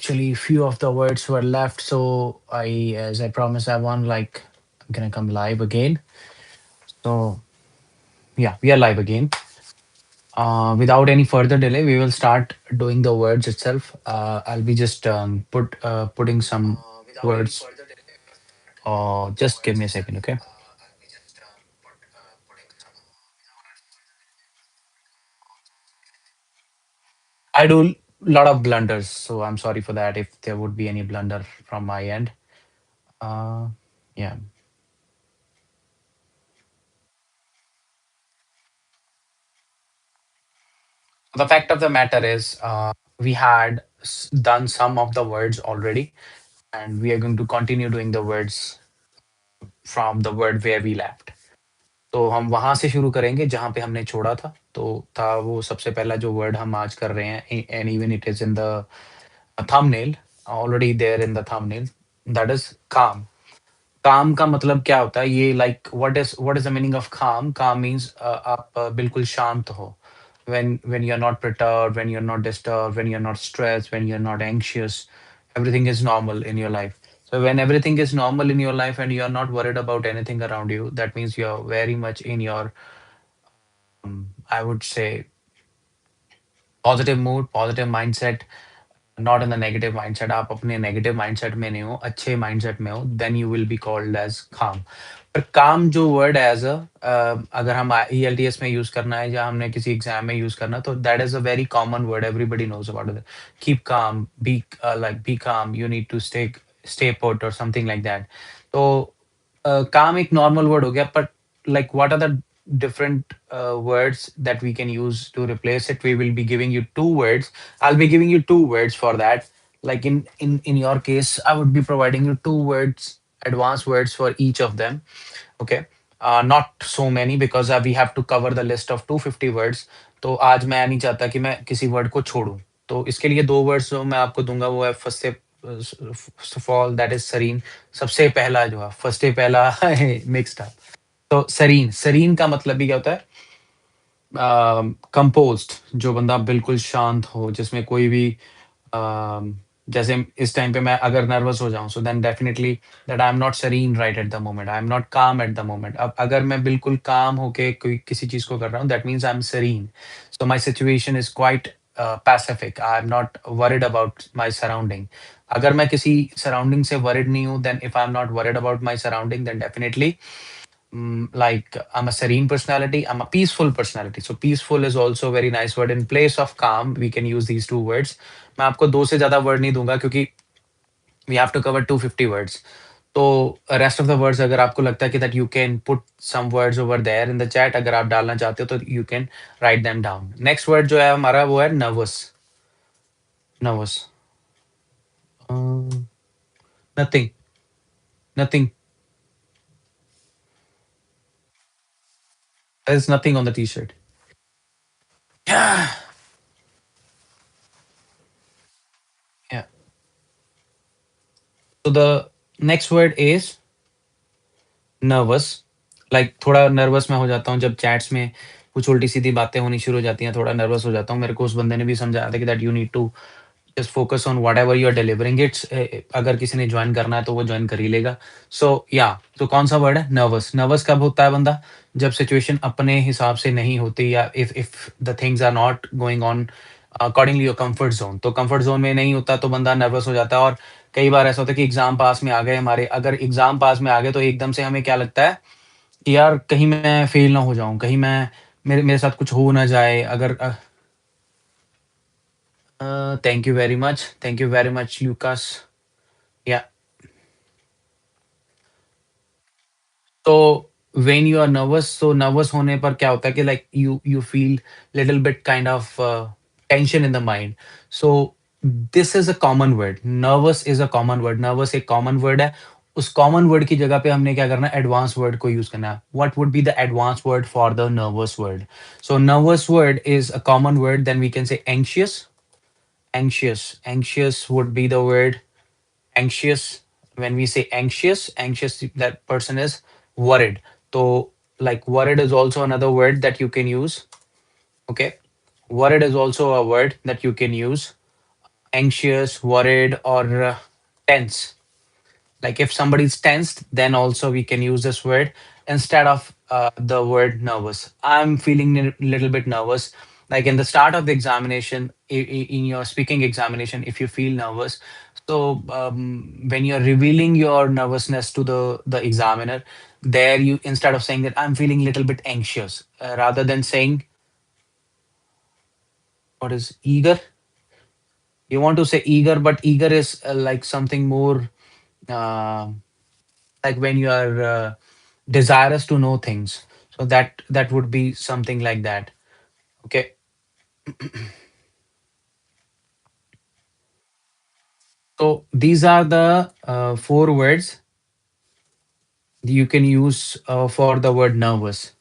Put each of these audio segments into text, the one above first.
actually few of the words were left, so as I promised, I want like I'm gonna come live again. So yeah, we are live again. Without any further delay, we will start doing the words itself. I'll be just putting some words. Just give me a second, okay? I do a lot of blunders, so I'm sorry for that if there would be any blunder from my end. Uh, yeah. The fact of the matter is, we had done some of the words already, and we are going to continue doing the words from the word where we left. तो हम वहां से शुरू करेंगे जहां पे हमने छोड़ा था। तो था वो सबसे पहला जो वर्ड हम आज कर रहे हैं, and even it is in the thumbnail, already there in the thumbnail, that is calm. Calm का मतलब क्या होता है? ये like what is the meaning of calm? Calm means आप बिल्कुल शांत हो। When you're not perturbed, when you're not disturbed, when you're not stressed, when you're not anxious, everything is normal in your life. So when everything is normal in your life and you're not worried about anything around you, that means you're very much in your, I would say, positive mood, positive mindset, not in the negative mindset. आप अपने negative mindset में नहीं हो, अच्छे mindset में हो, then you will be called as calm. पर काम जो वर्ड एज अगर हम ईएलटीएस में यूज करना है या हमने किसी एग्जाम में यूज करना, तो that is a very common word, everybody knows about it. Keep calm, be like be calm, you need to stay put or something like that. तो काम एक नॉर्मल वर्ड हो गया, but like what are the different words that we can use to replace it? We will be giving you two words. I'll be giving you two words for that. Like in your case, I would be providing you two words, advanced words for each of them. Okay. Not so many because we have to cover the list of 250 words. तो आज मैं नहीं चाहता कि मैं किसी word को छोड़ूं। तो इसके लिए दो वर्ड्स जो मैं आपको दूंगा वो है फर्स्ट से first of all that is serene. सबसे पहला जो है फर्स्ट से पहला मिक्स्ड अप। तो सेरीन, सेरीन का मतलब भी क्या होता है? कंपोज्ड, जो बंदा बिल्कुल शांत हो, जिसमें कोई भी जैसे इस टाइम पे मैं अगर नर्वस हो जाऊं, so then definitely that I am not serene right at the moment, I am not calm at the moment. अब अगर मैं बिल्कुल काम होके कोई किसी चीज को कर रहा हूँ, that means I am serene. So my situation is quite pacific, I am not worried about my surrounding. अगर मैं किसी सराउंडिंग से वरिड नहीं हूँ, then if I am not worried about my surrounding, then definitely like I'm a serene personality, I'm a peaceful personality. So peaceful is also a very nice word. In place of calm, we can use these two words. मैं आपको दो से ज्यादा word नहीं दूंगा क्योंकि we have to cover 250 words. तो rest of the words अगर आपको लगता है कि that you can put some words over there in the chat, अगर आप डालना चाहते हो तो you can write them down. Next word जो है हमारा वो है nervous. Nervous. Nothing. Nothing. There's nothing on the t-shirt. Yeah. Yeah. So the next word is nervous. Like थोड़ा नर्वस मैं हो जाता हूँ जब चैट्स में कुछ उल्टी-सीधी बातें होनी शुरू हो जाती हैं, थोड़ा नर्वस हो जाता हूँ। मेरे को उस बंदे ने भी समझाया था कि that you need to just focus on whatever you are delivering it's. अगर किसी ने जॉइन करना है तो वो जॉइन कर ही लेगा। सो या तो कौन-सा वर्ड है? नर्वस। नर्वस कब होता है बंदा? जब सिचुएशन अपने हिसाब से नहीं होती या if if the things are not going on accordingly your comfort zone. तो कम्फर्ट ज़ोन में नहीं होता तो बंदा नर्वस हो जाता है। और कई बार ऐसा होता है कि एग्ज़ाम पास में आ गए हमारे, अगर एग्ज़ाम पास में आ गए तो एकदम से हमें क्या लगता है कि यार कहीं मैं फेल ना हो जाऊँ, कहीं मैं मेरे मेरे साथ कुछ हो ना जाए। अगर thank you very much Lucas. या तो व्हेन यू आर नर्वस, तो नर्वस होने पर क्या होता है कि like you feel little bit kind of tension in the mind. So this is a common word, nervous is a common word, nervous एक कॉमन वर्ड है। उस कॉमन वर्ड की जगह पे हमने क्या करना है? एडवांस वर्ड को यूज करना है। What would be the advance word for the nervous word? So nervous word is a common word, then we can say anxious. Anxious would be the word anxious. When we say anxious, anxious, that person is worried. So like worried is also another word that you can use. Okay, worried is also a word that you can use. anxious, worried, or tense. Like if somebody's tensed, then also we can use this word instead of the word nervous. I'm feeling a little bit nervous. Like in the start of the examination, in your speaking examination, if you feel nervous, so when you're revealing your nervousness to the examiner, there you, instead of saying that I'm feeling a little bit anxious, rather than saying what is eager, you want to say eager, but eager is like something more. Uh, like when you are desirous to know things, so that would be something like that. Okay, so these are the four words you can use for the word nervous.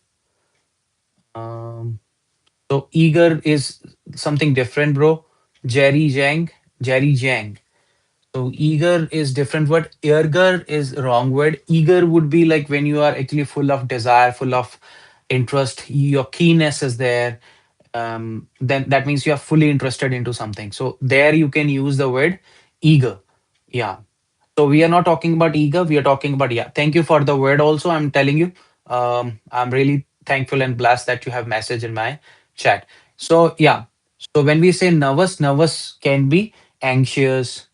um, so eager is something different, bro. Jerry Jang, Jerry Jang. So eager is different word. Eager is wrong word. Eager would be like when you are actually full of desire, full of interest. Your keenness is there. Then that means you are fully interested into something. So there you can use the word eager. Yeah. So we are not talking about eager. We are talking about, yeah. Thank you for the word. Also, I'm telling you, I'm really thankful and blessed that you have message in my chat. So yeah. So when we say nervous, nervous can be anxious,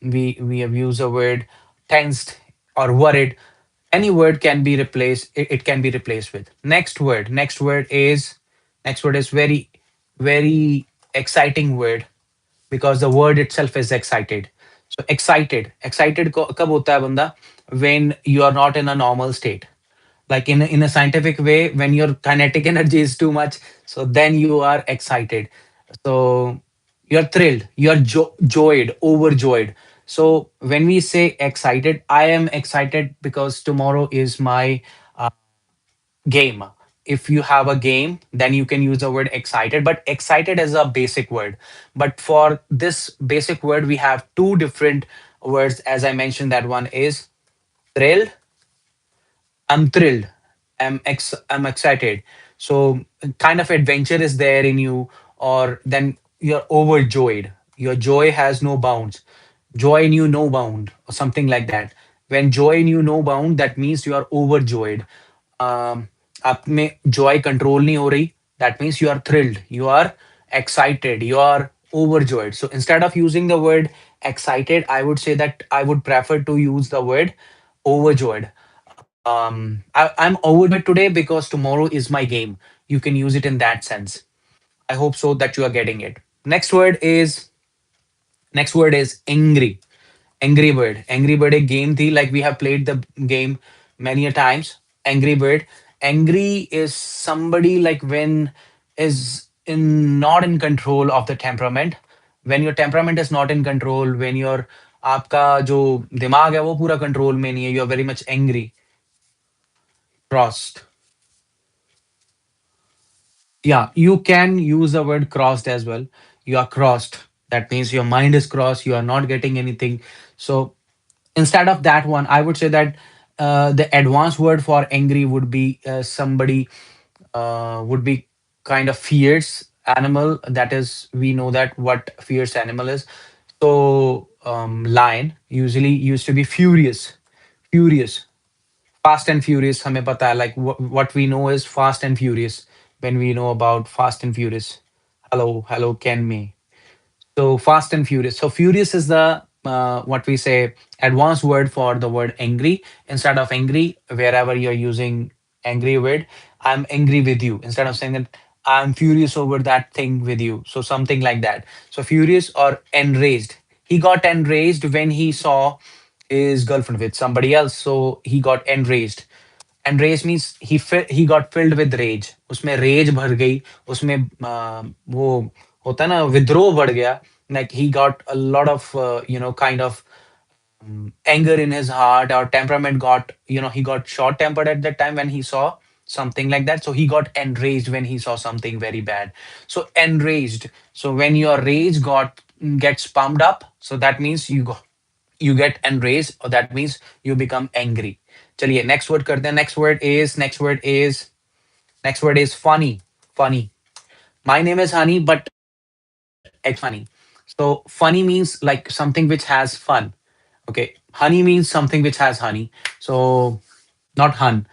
we have used the word tensed or worried. Any word can be replaced, it can be replaced with next word is very, very exciting word, because the word itself is excited. So excited कब होता है बंदा, when you are not in a normal state, like in a scientific way, when your kinetic energy is too much, so then you are excited. So you're thrilled, you're joyed, overjoyed. So when we say excited, I am excited because tomorrow is my uh, game. If you have a game, then you can use the word excited, but excited is a basic word. But for this basic word, we have two different words. As I mentioned, that one is thrilled. I'm thrilled. I'm excited. So kind of adventure is there in you, or then you're overjoyed. Your joy has no bounds. Joy in you no bound, or something like that. When joy in you no bound, that means you are overjoyed. आप में joy control नहीं हो रही. That means you are thrilled. You are excited. You are overjoyed. So instead of using the word excited, I would say that I would prefer to use the word overjoyed. I'm overjoyed today because tomorrow is my game. You can use it in that sense. I hope so that you are getting it. Next word is angry. Angry Bird. Angry Bird a game thi, like we have played the game many a times. Angry Bird. Angry is somebody like when is in not in control of the temperament. When your temperament is not in control, when your आपका जो दिमाग है वो पूरा control में नहीं है, you are very much angry. Crossed. Yeah, you can use the word crossed as well. You are crossed. That means your mind is crossed. You are not getting anything. So instead of that one, I would say that the advanced word for angry would be somebody would be kind of fierce animal. That is, we know that what fierce animal is. So lion usually used to be furious, furious. Fast and Furious हमें पता है, like what we know is Fast and Furious. When we know about Fast and Furious, hello Ken me. So Fast and Furious. So Furious is the what we say advanced word for the word angry. Instead of angry, wherever you're using angry word, I'm angry with you. Instead of saying that I'm furious over that thing with you. So something like that. So furious or enraged. He got enraged when he saw his girlfriend with somebody else. So he got enraged. Enraged means he got filled with rage. उसमें rage भर गई. उसमें वो होता है ना विद्रोह बढ़ गया. Like he got a lot of kind of anger in his heart, or temperament got, he got short tempered at that time when he saw something like that. So he got enraged when he saw something very bad. So enraged. So when your rage gets pumped up, so that means you get enraged, or that means you become angry. चलिए next word करते हैं. Next word is funny. Funny. My name is Honey, but actually funny. So funny means like something which has fun. Okay. Honey means something which has honey. So not hun.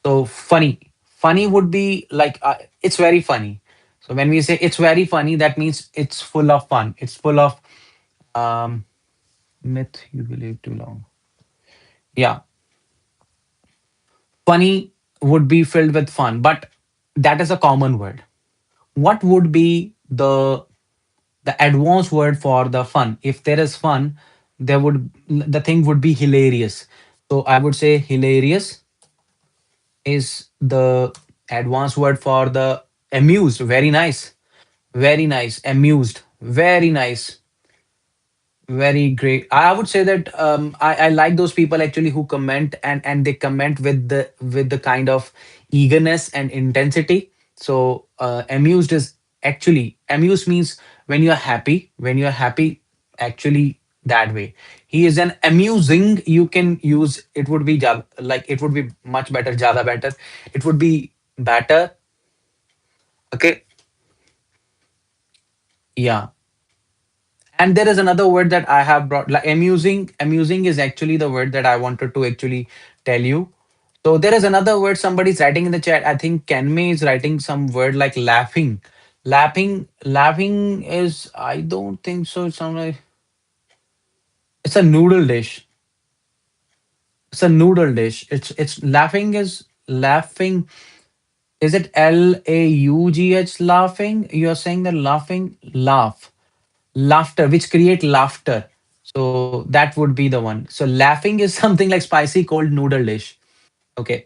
So funny. Funny would be like it's very funny. So when we say it's very funny, that means it's full of fun. It's full of um myth you believe too long. Yeah. Funny would be filled with fun, but that is a common word. What would be the advanced word for the fun? If there is fun, there would the thing would be hilarious. So I would say hilarious is the advanced word for the amused. Very nice. Very nice. Amused. Very nice. Very great. I would say that I like those people actually who comment and they comment with the kind of eagerness and intensity. So amused is actually amused means when you're happy, actually that way. He is an amusing. You can use it would be like it would be much better, jada better. It would be better. Okay. Yeah. And there is another word that I have brought, like amusing. Amusing is actually the word that I wanted to actually tell you. So there is another word somebody's writing in the chat. I think Kenmei is writing some word like laughing. Laughing is, I don't think so. It sounds like it's a noodle dish. It's a noodle dish. It's laughing is laughing. Is it LAUGH laughing? You're saying that laughing, laughter, which create laughter. So that would be the one. So laughing is something like spicy cold noodle dish. Okay.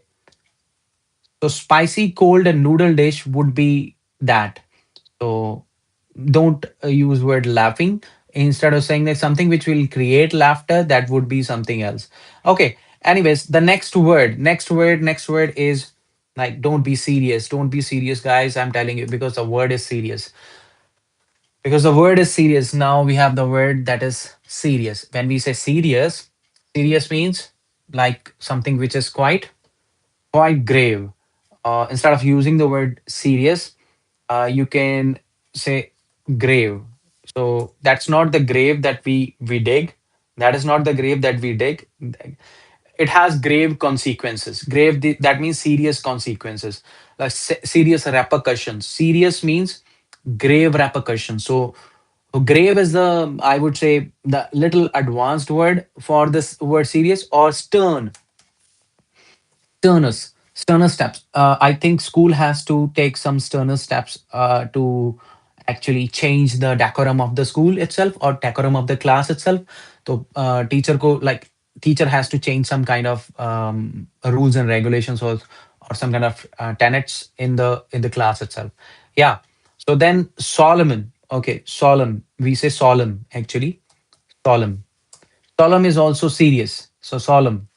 So spicy cold and noodle dish would be that. So don't use word laughing. Instead of saying that something which will create laughter, that would be something else. Okay. Anyways, the next word is like don't be serious. Don't be serious, guys. I'm telling you because the word is serious. Because the word is serious. Now we have the word that is serious. When we say serious, serious means like something which is quite grave. Instead of using the word serious, you can say grave. So that's not the grave that we dig. That is not the grave that we dig. It has grave consequences. Grave, that means serious consequences, like serious repercussions. Serious means grave repercussions. So grave is the, I would say, the little advanced word for this word serious, or stern. Sterner steps. I think school has to take some sterner steps to actually change the decorum of the school itself or decorum of the class itself. So teacher has to change some kind of rules and regulations, or some kind of tenets in the class itself. Yeah. So then Solomon. Okay, solemn. We say solemn actually. Solemn. Solemn is also serious. So solemn.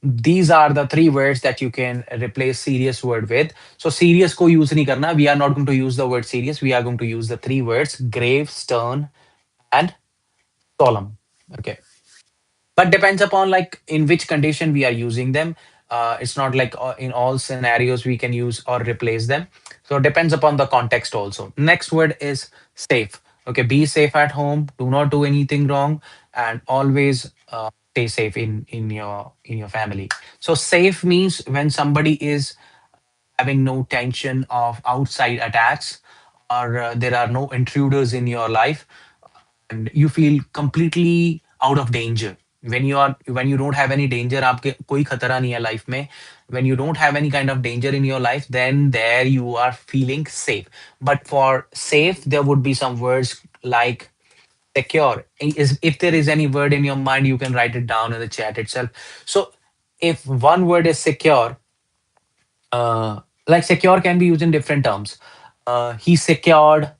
These are the three words that you can replace serious word with. So serious ko use nahi karna. We are not going to use the word serious. We are going to use the three words grave, stern, and solemn. Okay. But depends upon like in which condition we are using them. It's not like in all scenarios we can use or replace them. So it depends upon the context also. Next word is safe. Okay, be safe at home. Do not do anything wrong, and always stay safe in your family. So safe means when somebody is having no tension of outside attacks, or there are no intruders in your life, and you feel completely out of danger. When you don't have any danger, आपके कोई खतरा नहीं है life में. When you don't have any kind of danger in your life, then there you are feeling safe. But for safe, there would be some words like secure. If there is any word in your mind, you can write it down in the chat itself. So if one word is secure, like secure can be used in different terms. He secured,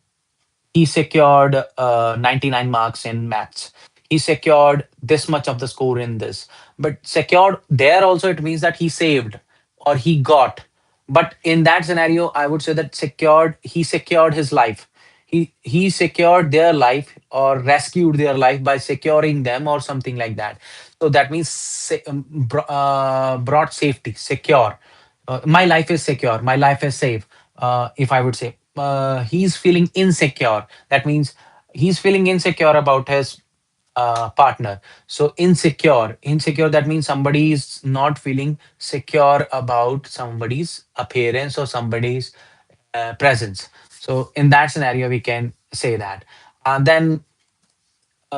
99 marks in maths. He secured this much of the score in this. But secured there also, it means that he saved or he got. But in that scenario, I would say that he secured his life. He secured their life or rescued their life by securing them or something like that. So that means brought safety, secure. My life is secure. My life is safe. If I would say he's feeling insecure, that means He's feeling insecure about his partner. So insecure, that means somebody is not feeling secure about somebody's appearance or somebody's presence. So in that scenario, we can say that. Then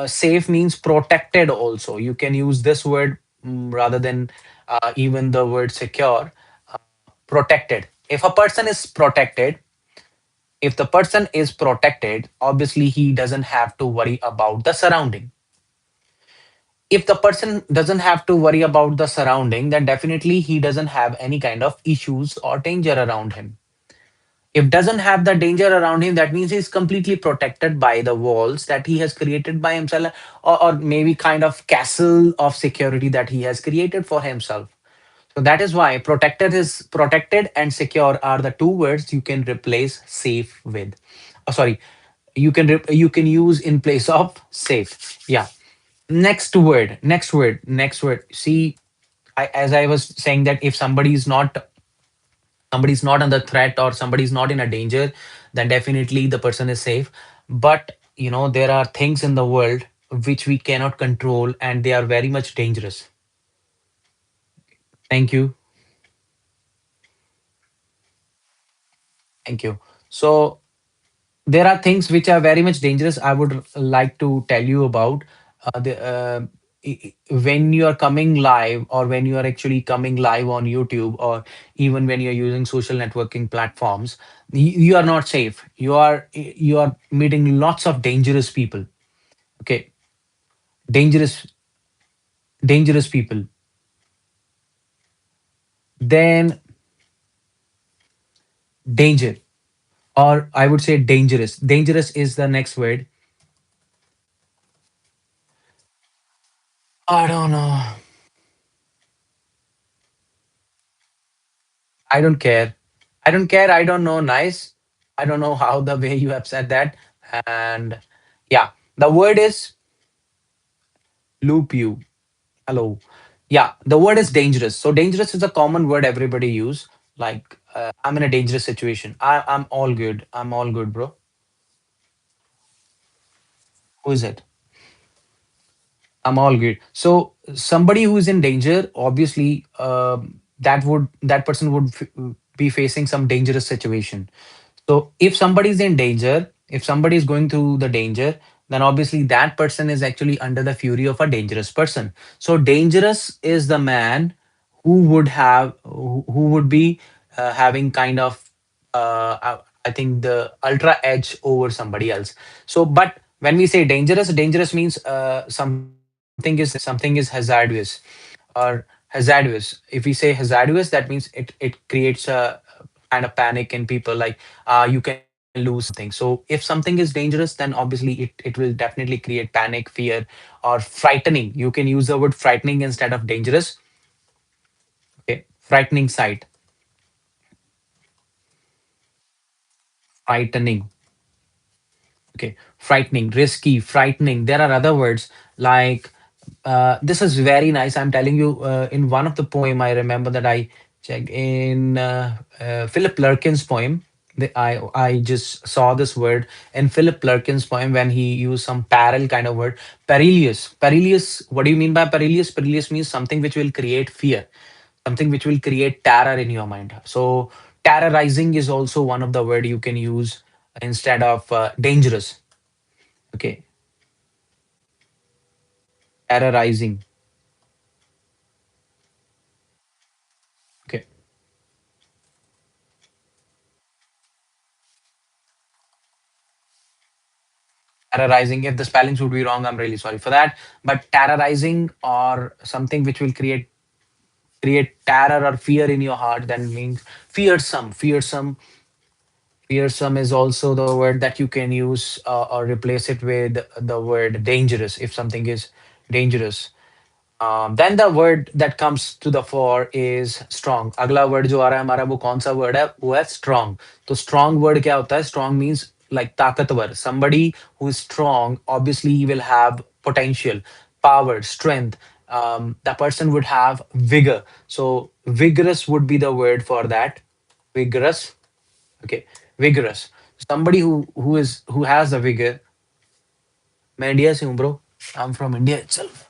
safe means protected also. You can use this word rather than even the word secure. Uh, Protected. If a person is protected, if the person is protected, obviously he doesn't have to worry about the surrounding. If the person doesn't have to worry about the surrounding, then definitely he doesn't have any kind of issues or danger around him. If doesn't have the danger around him, that means he's completely protected by the walls that he has created by himself, or maybe kind of castle of security that he has created for himself. So that is why protected and secure are the two words you can replace safe with. Oh, sorry, you can use in place of safe. Yeah. Next word. See, as I was saying that if somebody's not under threat or somebody's not in a danger, then definitely the person is safe. But there are things in the world which we cannot control, and they are very much dangerous. Thank you. Thank you. So there are things which are very much dangerous. I would like to tell you about when you are coming live, or when you are actually coming live on YouTube, or even when you're using social networking platforms, you are not safe. You are meeting lots of dangerous people. Okay, dangerous dangerous people. Then danger, or I would say dangerous. Dangerous is the next word. I don't know. I don't care. I don't care. I don't know. Nice. I don't know how the way you have said that. And yeah, the word is loop you. Hello. Yeah, the word is dangerous. So dangerous is a common word everybody use. Like I'm in a dangerous situation. I'm all good. I'm all good, bro. Who is it? I'm all good. So somebody who is in danger, obviously, that person would be facing some dangerous situation. So if somebody is in danger, if somebody is going through the danger, then obviously that person is actually under the fury of a dangerous person. So dangerous is the man who would be having kind of I think the ultra edge over somebody else. So, but when we say dangerous, dangerous means something is hazardous or hazardous. If we say hazardous, that means it creates a kind of panic in people, like you can lose something. So if something is dangerous, then obviously it will definitely create panic, fear, or frightening. You can use the word frightening instead of dangerous. Okay, frightening sight, frightening. Okay, frightening, risky, frightening. There are other words like this is very nice. I'm telling you, in one of the poem, I remember that I checked in Philip Larkin's poem. I just saw this word in Philip Larkin's poem when he used some parallel kind of word, perilous. Perilous. What do you mean by perilous? Perilous means something which will create fear, something which will create terror in your mind. So terrorizing is also one of the word you can use instead of dangerous. Okay, terrorizing. Okay, terrorizing. If the spellings would be wrong, I'm really sorry for that. But terrorizing, or something which will create terror or fear in your heart, then means fearsome. Fearsome is also the word that you can use or replace it with the word dangerous if something is dangerous. Then the word that comes to the fore is strong. अगला word जो आ रहा है हमारा, वो कौन सा word है? वो है strong. तो strong word क्या होता है? Strong means like ताकतवर. Somebody who is strong obviously will have potential, power, strength. The person would have vigor. So vigorous would be the word for that. Vigorous. Okay, vigorous. Somebody who has the vigor. मैं India से हूँ bro. I'm from India itself.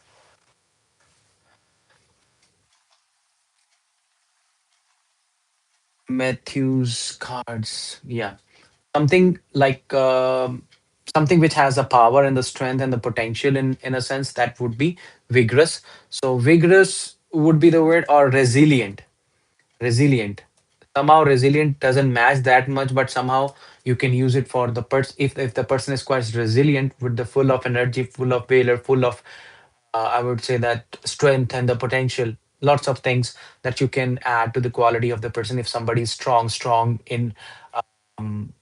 Matthew's cards. Yeah. Something like something which has the power and the strength and the potential in a sense that would be vigorous. So vigorous would be the word, or resilient. Resilient. Somehow resilient doesn't match that much, but somehow you can use it for the person. If the person is quite resilient, with the full of energy, full of valor, full of I would say that strength and the potential, lots of things that you can add to the quality of the person. If somebody is strong in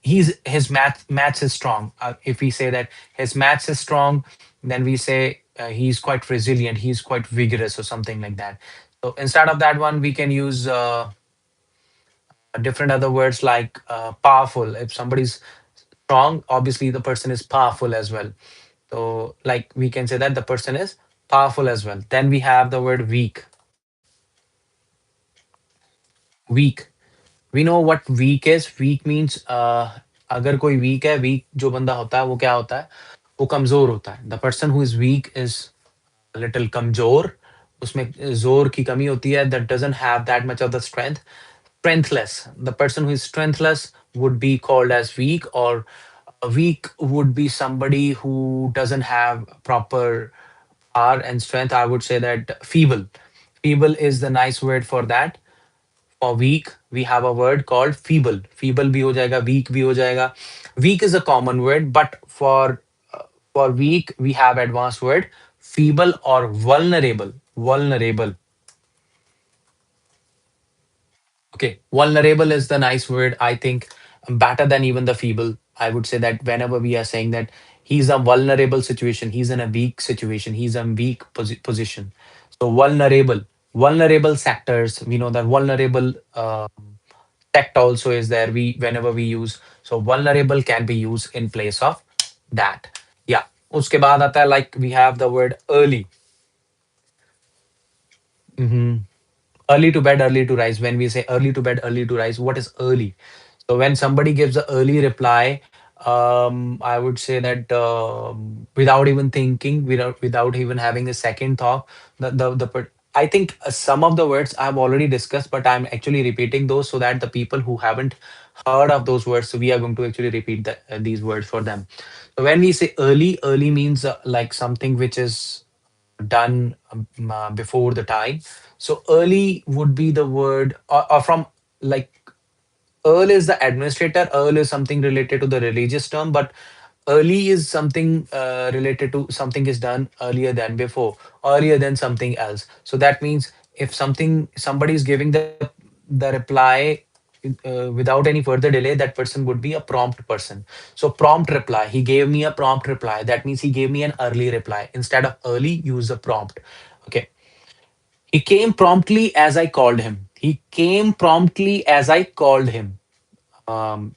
his maths is strong. If we say that his maths is strong, then we say he's quite resilient, he's quite vigorous, or something like that. So instead of that one, we can use different other words like powerful. If somebody's strong, obviously the person is powerful as well. So, like we can say that the person is powerful as well. Then we have the word weak. Weak. We know what weak is. Weak means अगर कोई weak है, weak जो बंदा होता है वो क्या होता है? वो कमजोर होता है. The person who is weak is little कमजोर. उसमें जोर की कमी होती है. That doesn't have that much of the strength. Strengthless. The person who is strengthless would be called as weak, or weak would be somebody who doesn't have proper power and strength. I would say that feeble. Feeble is the nice word for that. For weak, we have a word called feeble. Feeble भी हो जाएगा, weak भी हो जाएगा. Weak is a common word, but for weak we have advanced word feeble or vulnerable. Vulnerable. Okay, vulnerable is the nice word. I think better than even the feeble. I would say that whenever we are saying that he's a vulnerable situation, he's in a weak situation, he's in weak position. So vulnerable, vulnerable sectors. We know that vulnerable sect also is there. We whenever we use, so vulnerable can be used in place of that. Yeah. उसके बाद आता है, like we have the word early. Mhm. Early to bed, early to rise. When we say early to bed, early to rise, what is early? So when somebody gives an early reply, I would say that without even thinking, without even having a second thought, I think some of the words I've already discussed, but I'm actually repeating those so that the people who haven't heard of those words, so we are going to actually repeat these words for them. So when we say early, early means like something which is done before the time. So early would be the word, or from like Earl is the administrator. Earl is something related to the religious term, but early is something related to something is done earlier than before, earlier than something else. So that means if somebody is giving the reply without any further delay, that person would be a prompt person. So prompt reply. He gave me a prompt reply. That means he gave me an early reply. Instead of early, use a prompt. Okay. He came promptly as I called him. He came promptly as I called him.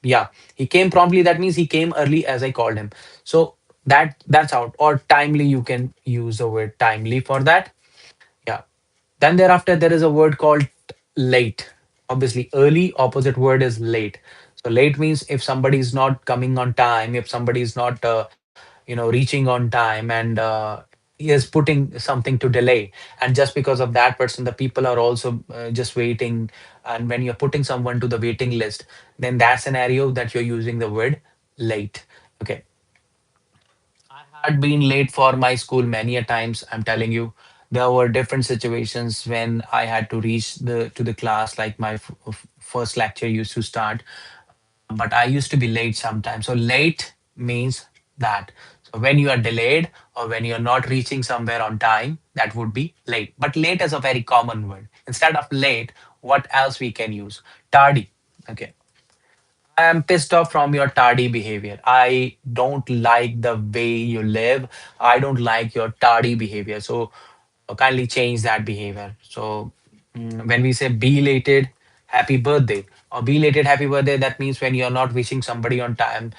Yeah, he came promptly. That means he came early as I called him. So that's out. Or timely, you can use the word timely for that. Yeah. Then thereafter, there is a word called late. Obviously, early opposite word is late. So late means if somebody is not coming on time, if somebody is not, reaching on time, and he is putting something to delay, and just because of that person, the people are also just waiting. And when you're putting someone to the waiting list, then that scenario that you're using the word late. Okay. I had been late for my school many a times. I'm telling you, there were different situations when I had to reach the class. Like my first lecture used to start, but I used to be late sometimes. So late means that. So when you are delayed or when you're not reaching somewhere on time, that would be late. But late is a very common word. Instead of late, what else we can use? Tardy. Okay. I am pissed off from your tardy behavior. I don't like the way you live. I don't like your tardy behavior. So kindly change that behavior. So when we say belated happy birthday or belated happy birthday, that means when you're not wishing somebody on time,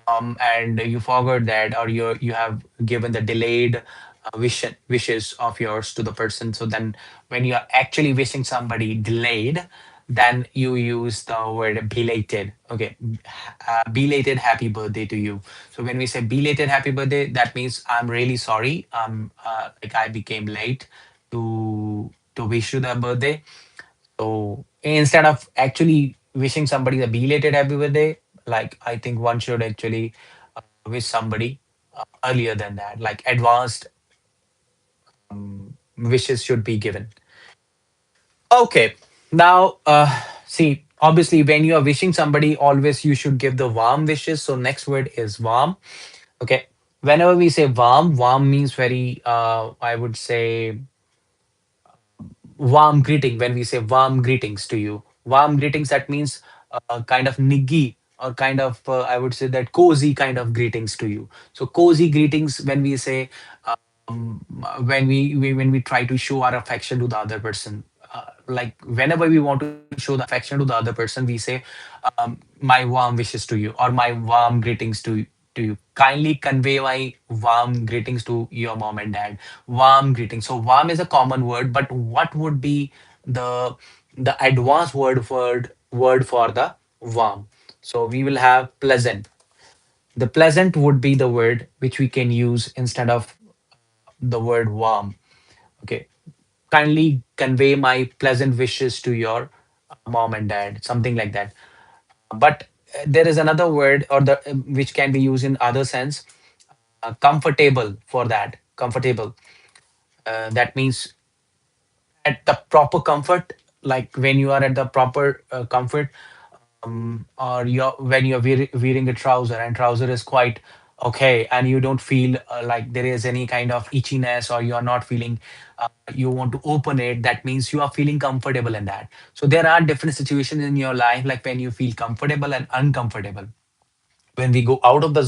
and you forgot that, or you have given the delayed wishes of yours to the person. So then when you're actually wishing somebody delayed, then you use the word belated. Okay, belated happy birthday to you. So when we say belated happy birthday, that means I'm really sorry. Like I became late to wish you the birthday. So instead of actually wishing somebody the belated happy birthday, like I think one should actually wish somebody earlier than that. Like advanced wishes should be given. Okay. Now, see, obviously, when you are wishing somebody, always you should give the warm wishes. So next word is warm. Okay. Whenever we say warm, warm means very, I would say, warm greeting. When we say warm greetings to you, warm greetings, that means kind of niggy or kind of, I would say that cozy kind of greetings to you. So cozy greetings when we say, when we try to show our affection to the other person. Like whenever we want to show the affection to the other person, we say, my warm wishes to you or my warm greetings to you. Kindly convey my warm greetings to your mom and dad. Warm greetings. So warm is a common word, but what would be the the advanced word for the warm? So we will have pleasant. The pleasant would be the word which we can use instead of the word warm. Okay. Kindly convey my pleasant wishes to your mom and dad, something like that. But there is another word or the which can be used in other sense. Comfortable for that. Comfortable. That means at the proper comfort, like when you are at the proper comfort, or you're when you're wearing a trouser and trouser is quite okay, and you don't feel like there is any kind of itchiness, or you're not feeling you want to open it, that means you are feeling comfortable in that. So there are different situations in your life, like when you feel comfortable and uncomfortable. When we go out of the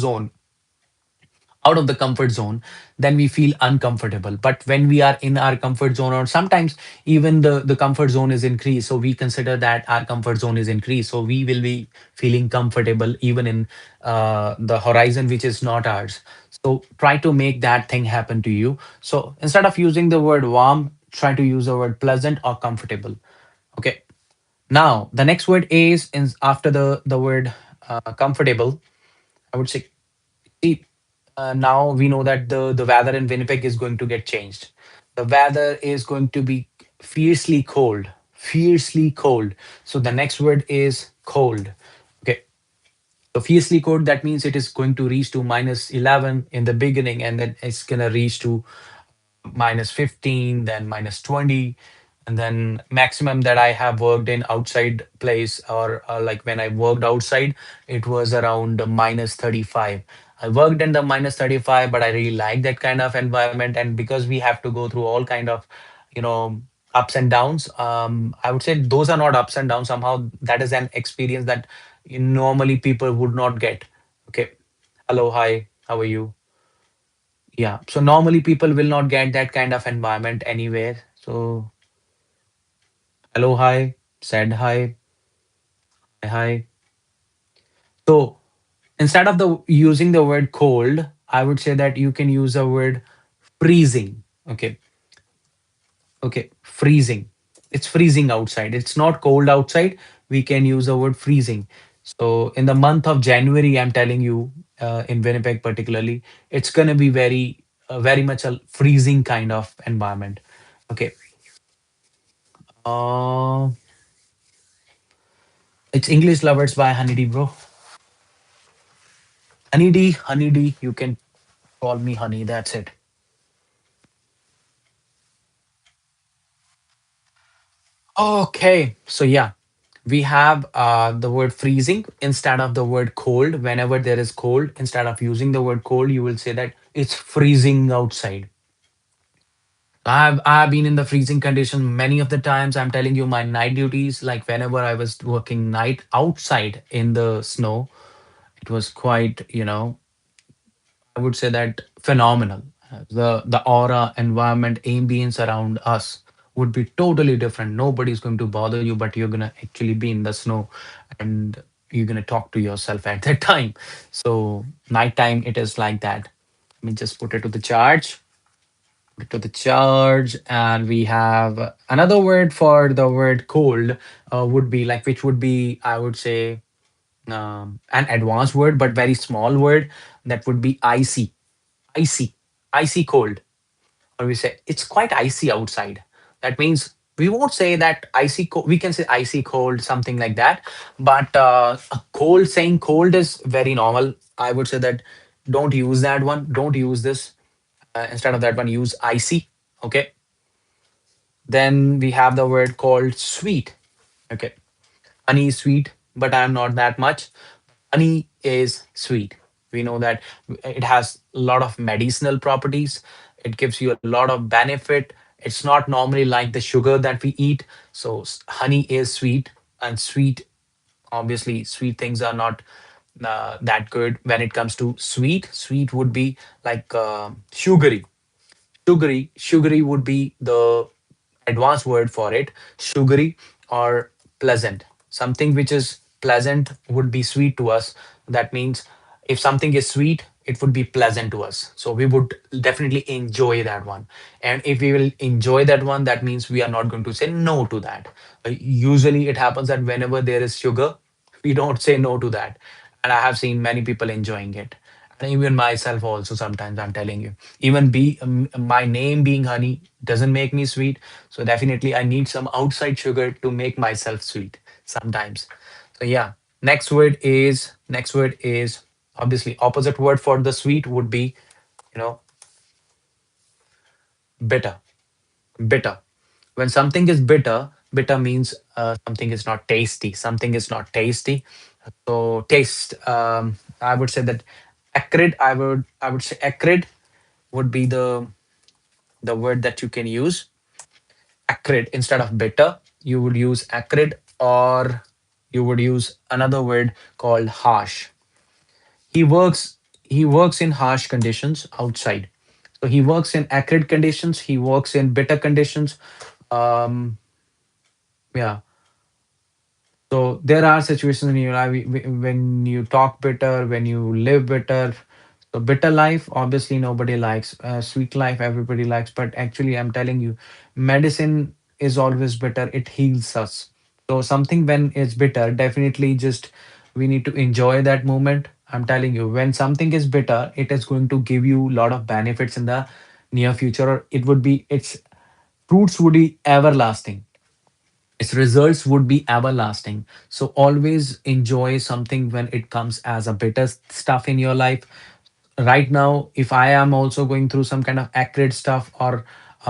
comfort zone, then we feel uncomfortable. But when we are in our comfort zone, or sometimes even the comfort zone is increased, so we consider that our comfort zone is increased, so we will be feeling comfortable even in the horizon which is not ours. So try to make that thing happen to you. So instead of using the word warm, try to use the word pleasant or comfortable. Okay. Now the next word is after the word comfortable, I would say. See, now we know that the weather in Winnipeg is going to get changed. The weather is going to be fiercely cold, fiercely cold. So the next word is cold. Okay, so fiercely cold, that means it is going to reach to -11 in the beginning, and then it's gonna reach to -15, then -20, and then maximum that I have worked in outside place, or like when I worked outside, it was around -35. I worked in the -35, but I really like that kind of environment. And because we have to go through all kind of, you know, ups and downs, I would say those are not ups and downs. Somehow that is an experience that normally people would not get. Okay. Hello, hi, how are you? Yeah. So normally people will not get that kind of environment anywhere. So hello, hi, said hi, hi. So instead of the using the word cold, I would say that you can use the word freezing. Okay. Okay. Freezing. It's freezing outside. It's not cold outside. We can use the word freezing. So in the month of January, I'm telling you, in Winnipeg particularly, it's gonna be very much a freezing kind of environment. Okay. Uh, it's English Lovers by Honeydee, bro. Honeydee, you can call me Honey. That's it. Okay, so yeah, we have the word freezing instead of the word cold. Whenever there is cold, instead of using the word cold, you will say that it's freezing outside. I've been in the freezing condition many of the times. I'm telling you, my night duties, like whenever I was working night outside in the snow, it was quite, I would say that phenomenal. The aura, environment, ambience around us would be totally different. Nobody's going to bother you, but you're gonna actually be in the snow, and you're gonna talk to yourself at that time. So nighttime, it is like that. Let me just put it to the charge. to the charge, and we have another word for the word cold. Would be like, which would be, I would say, an advanced word but very small word. That would be icy. Icy. Icy cold. Or we say it's quite icy outside. That means we won't say that icy cold. We can say icy cold, something like that. But a cold, saying cold is very normal. I would say that don't use that one. Don't use this. Instead of that one, use icy. Okay. Then we have the word called sweet. Okay. Honey is sweet, but I'm not that much. Honey is sweet. We know that it has a lot of medicinal properties. It gives you a lot of benefit. It's not normally like the sugar that we eat. So honey is sweet, and sweet, obviously, sweet things are not that good when it comes to sweet. Sweet would be like sugary. Sugary would be the advanced word for it. Sugary or pleasant. Something which is pleasant would be sweet to us. That means if something is sweet, it would be pleasant to us. So we would definitely enjoy that one. And if we will enjoy that one, that means we are not going to say no to that. Usually it happens that whenever there is sugar, we don't say no to that. And I have seen many people enjoying it. And even myself also, sometimes I'm telling you, even my name being honey doesn't make me sweet. So definitely I need some outside sugar to make myself sweet sometimes. So yeah, next word is obviously opposite word for the sweet would be, you know, bitter. Bitter. When something is bitter, bitter means something is not tasty. Something is not tasty. So taste, I would say that acrid. I would say acrid would be the word that you can use. Acrid instead of bitter. You would use acrid, or you would use another word called harsh. He works in harsh conditions outside. So he works in acrid conditions. He works in bitter conditions. Um, yeah. So there are situations in your life when you talk bitter, when you live bitter. So bitter life, obviously nobody likes. Sweet life, everybody likes. But actually, I'm telling you, medicine is always bitter. It heals us. So something when it's bitter, definitely just we need to enjoy that moment. I'm telling you, when something is bitter, it is going to give you a lot of benefits in the near future. Or it would be its fruits would be everlasting, its results would be everlasting. So always enjoy something when it comes as a bitter stuff in your life. Right now, if I am also going through some kind of acrid stuff or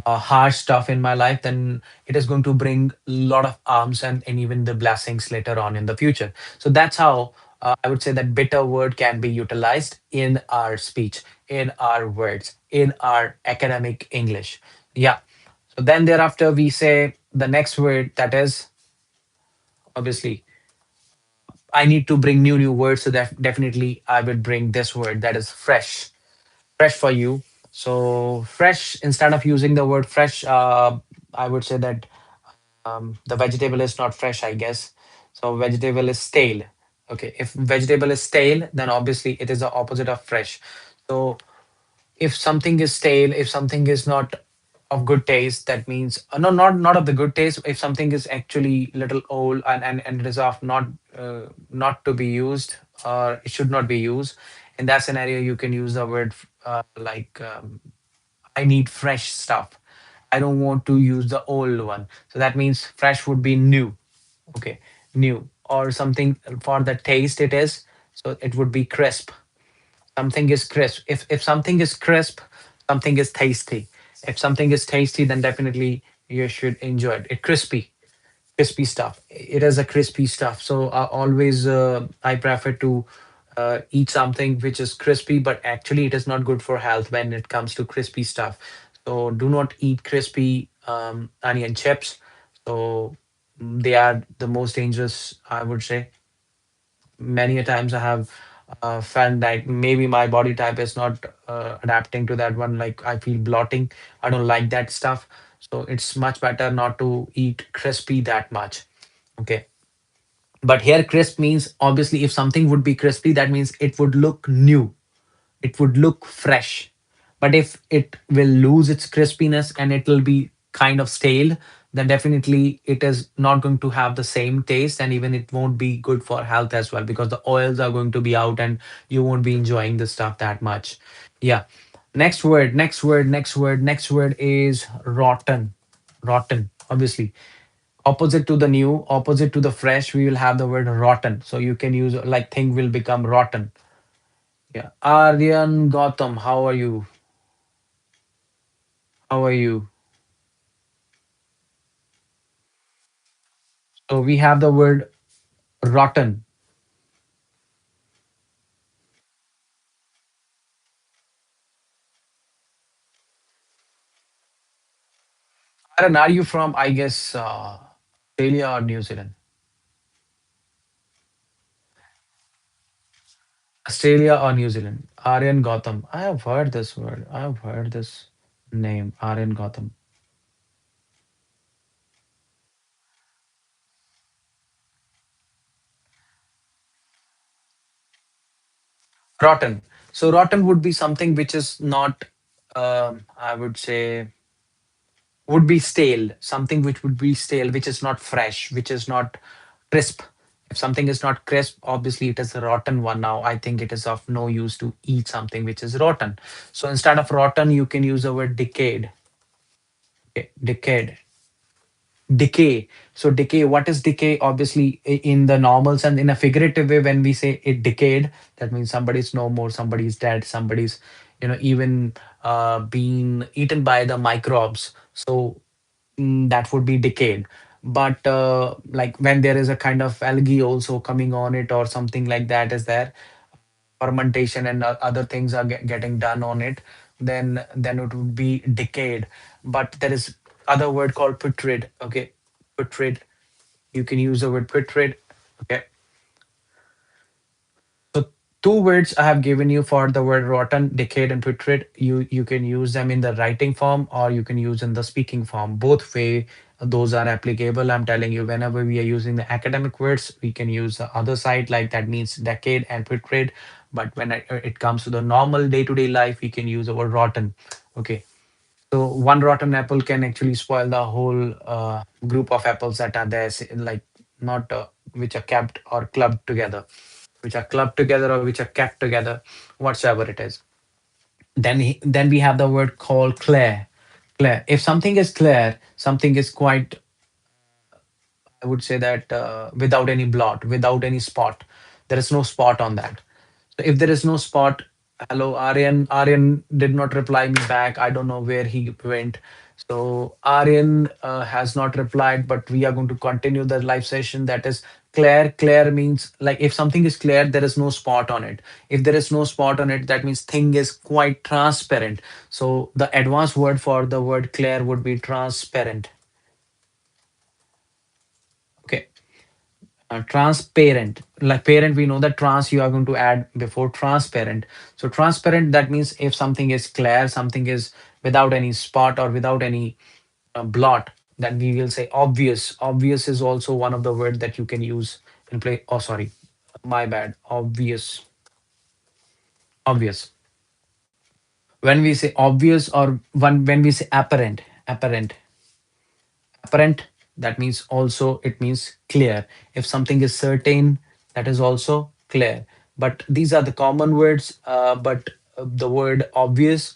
harsh stuff in my life, then it is going to bring a lot of arms and even the blessings later on in the future. So that's how I would say that bitter word can be utilized in our speech, in our words, in our academic English. Yeah. So then thereafter, we say the next word, that is obviously I need to bring new words. So that definitely I would bring this word, that is fresh. Fresh for you. So fresh, instead of using the word fresh, I would say that the vegetable is not fresh, I guess. So vegetable is stale. Okay, if vegetable is stale, then obviously it is the opposite of fresh. So if something is stale, if something is not of good taste, that means no, not of the good taste. If something is actually little old and it is of not to be used, or it should not be used, in that scenario you can use the word like I need fresh stuff. I don't want to use the old one. So that means fresh would be new. Okay, new, or something for the taste it is. So it would be crisp. Something is crisp. If something is crisp, something is tasty. If something is tasty, then definitely you should enjoy it. It crispy stuff. It is a crispy stuff. So always I prefer to eat something which is crispy, but actually it is not good for health when it comes to crispy stuff. So do not eat crispy onion chips. So they are the most dangerous, I would say. Many a times I have felt that maybe my body type is not adapting to that one. Like I feel blotting. I don't like that stuff. So it's much better not to eat crispy that much. Okay. But here, crisp means obviously if something would be crispy, that means it would look new, it would look fresh. But if it will lose its crispiness and it will be kind of stale, then definitely it is not going to have the same taste, and even it won't be good for health as well, because the oils are going to be out and you won't be enjoying the stuff that much. Yeah. Next word is rotten. Rotten, obviously. Opposite to the new, opposite to the fresh, we will have the word rotten. So you can use like thing will become rotten. Yeah. Aryan Gautam, how are you? How are you? So we have the word rotten. Aryan, are you from, I guess, Australia or New Zealand? Australia or New Zealand? Aryan Gautam. I have heard this word. I have heard this name, Aryan Gautam. Rotten. So rotten would be something which is not, I would say, would be stale. Something which would be stale, which is not fresh, which is not crisp. If something is not crisp, obviously it is a rotten one. Now, I think it is of no use to eat something which is rotten. So instead of rotten, you can use the word decayed. Okay, decayed. Decay. So decay, what is decay? Obviously, in the normal sense, in a figurative way, when we say it decayed, that means somebody's no more, somebody's dead, somebody's, even being eaten by the microbes. So that would be decayed. But like when there is a kind of algae also coming on it or something like that is there, fermentation and other things are getting done on it, then it would be decayed. But there is other word called putrid. Okay, putrid. You can use the word putrid. Okay. So two words I have given you for the word rotten, decayed, and putrid. You can use them in the writing form or you can use in the speaking form. Both way those are applicable. I'm telling you, whenever we are using the academic words, we can use the other side, like that means decayed and putrid. But when it comes to the normal day-to-day life, we can use the word rotten. Okay. So one rotten apple can actually spoil the whole group of apples that are there, like not which are kept or clubbed together, which are clubbed together or which are kept together, whatsoever it is. Then we have the word called clear. Clear. If something is clear, something is quite, I would say that without any blot, without any spot. There is no spot on that. So if there is no spot, hello, Aryan. Aryan did not reply me back. I don't know where he went. So Aryan has not replied, but we are going to continue the live session. That is clear. Clear means like if something is clear, there is no spot on it. If there is no spot on it, that means thing is quite transparent. So the advanced word for the word clear would be transparent. Okay. Transparent, like parent, we know that trans you are going to add before transparent. So transparent, that means if something is clear, something is without any spot or without any blot, then we will say obvious. Obvious is also one of the word that you can use in play. Oh, sorry, my bad. Obvious. Obvious. When we say obvious, or when we say apparent, apparent, that means also it means clear. If something is certain, that is also clear. But these are the common words. But the word obvious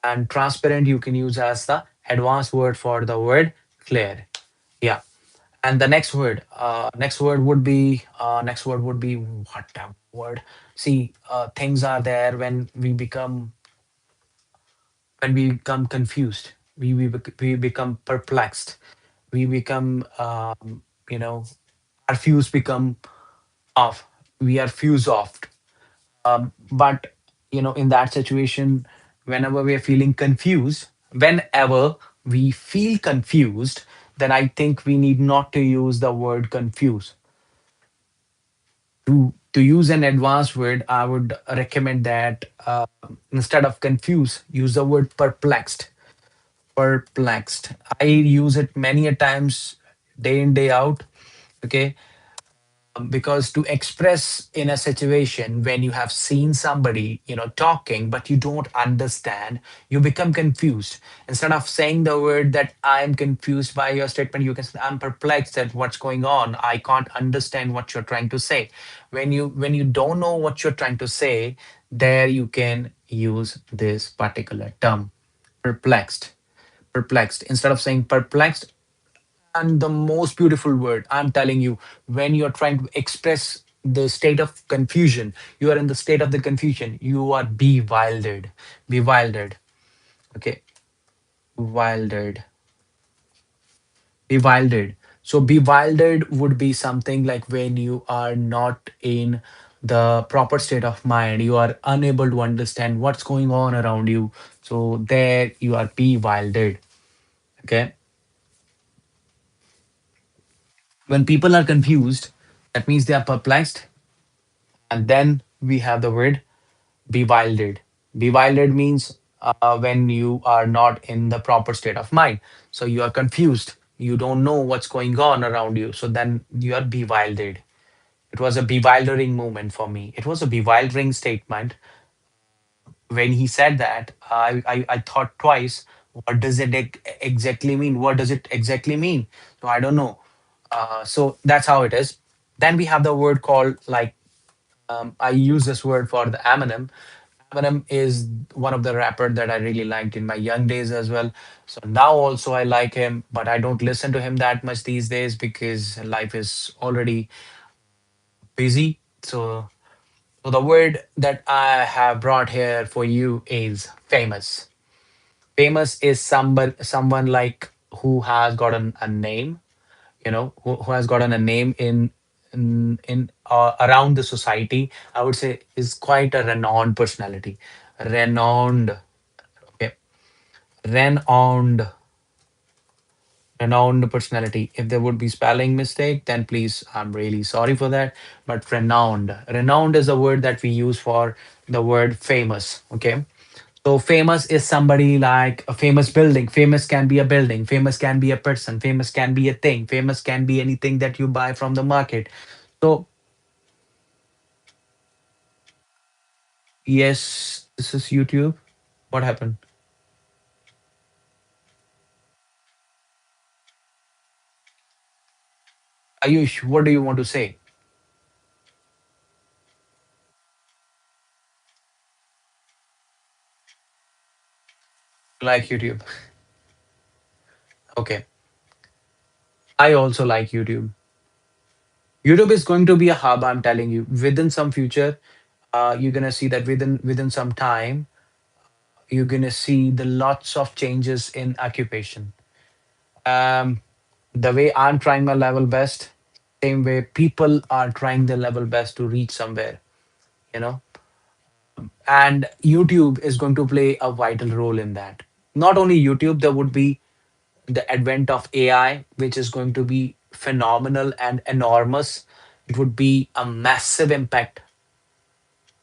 and transparent you can use as the advanced word for the word clear. Yeah. And the next word would be what a word. See, things are there when we become confused, we become perplexed, we become you know our fuse become off, we are fuse off. But in that situation, whenever we are feeling confused, whenever we feel confused, then I think we need not to use the word confuse. To use an advanced word, I would recommend that instead of confuse, use the word perplexed. Perplexed. I use it many a times, day in, day out. Okay. because to express in a situation when you have seen somebody talking but you don't understand, you become confused. Instead of saying the word that I'm confused by your statement, you can say I'm perplexed at what's going on, I can't understand what you're trying to say. When you don't know what you're trying to say, there you can use this particular term, perplexed. Perplexed, instead of saying perplexed. And the most beautiful word, I'm telling you, when you're trying to express the state of confusion, you are in the state of the confusion, you are bewildered. Bewildered. Okay. Bewildered. Bewildered. So bewildered would be something like when you are not in the proper state of mind, you are unable to understand what's going on around you. So there you are bewildered. Okay. When people are confused, that means they are perplexed. And then we have the word bewildered. Bewildered means when you are not in the proper state of mind. So you are confused. You don't know what's going on around you. So then you are bewildered. It was a bewildering moment for me. It was a bewildering statement. When he said that, I thought twice, what does it exactly mean? What does it exactly mean? So I don't know. So that's how it is. Then we have the word called like, I use this word for the Eminem. Eminem is one of the rapper that I really liked in my young days as well. So now also I like him, but I don't listen to him that much these days because life is already busy. So the word that I have brought here for you is famous. Famous is someone like who has gotten a name, who has gotten a name in around the society. I would say is quite a renowned personality. Renowned. Okay. Renowned. Renowned personality. If there would be spelling mistake, then please, I'm really sorry for that. But renowned is a word that we use for the word famous. Okay. So famous is somebody like a famous building. Famous can be a building. Famous can be a person. Famous can be a thing. Famous can be anything that you buy from the market. So yes, this is YouTube. What happened? Ayush, what do you want to say? Like YouTube. Okay. I also like YouTube. YouTube is going to be a hub, I'm telling you. Within some future, you're gonna see that within some time, you're gonna see the lots of changes in occupation. Um, the way I'm trying my level best, same way people are trying their level best to reach somewhere, you know. And YouTube is going to play a vital role in that. Not only YouTube, there would be the advent of AI, which is going to be phenomenal and enormous. It would be a massive impact.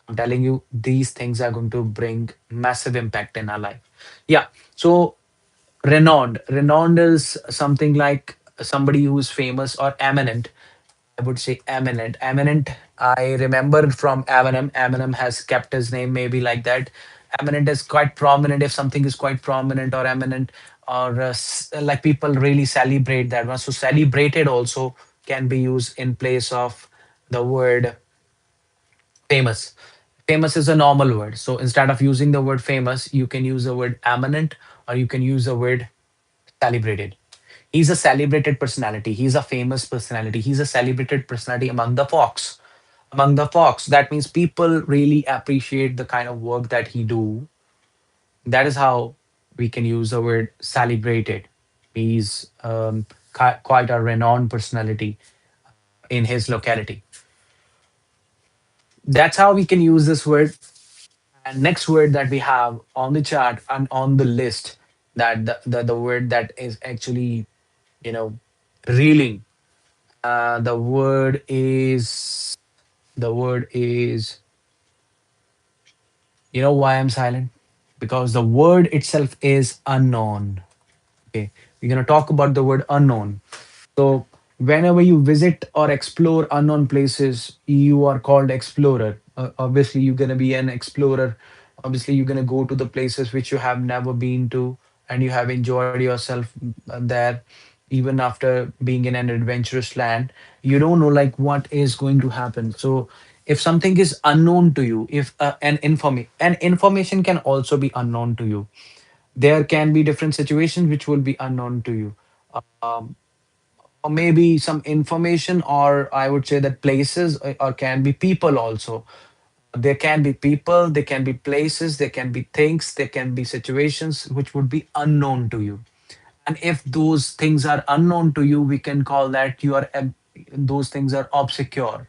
I'm telling you, these things are going to bring massive impact in our life. Yeah. So renowned. Renowned is something like somebody who is famous or eminent. I would say eminent. Eminent. I remember from Eminem. Eminem has kept his name maybe like that. Eminent is quite prominent. If something is quite prominent or eminent, or like people really celebrate that one. So celebrated also can be used in place of the word famous. Famous is a normal word. So instead of using the word famous, you can use the word eminent or you can use the word celebrated. He's a celebrated personality. He's a famous personality. He's a celebrated personality among the folks. Among the folks, that means people really appreciate the kind of work that he do. That is how we can use the word celebrated. He's quite a renowned personality in his locality. That's how we can use this word. And next word that we have on the chart and on the list, that the word that is actually, you know, reeling. The word is you know why I'm silent? Because the word itself is unknown. Okay. We're gonna talk about the word unknown. So Whenever you visit or explore unknown places, you are called explorer. Obviously, you're gonna be an explorer. Obviously, you're gonna go to the places which you have never been to, and you have enjoyed yourself there, even after being in an adventurous land. You don't know like what is going to happen. So, if something is unknown to you, if an information can also be unknown to you, there can be different situations which will be unknown to you. Um, or maybe some information, or I would say that places, or can be people also. There can be people, there can be places, there can be things, there can be situations which would be unknown to you. And if those things are unknown to you, we can call that you are those things are obscure.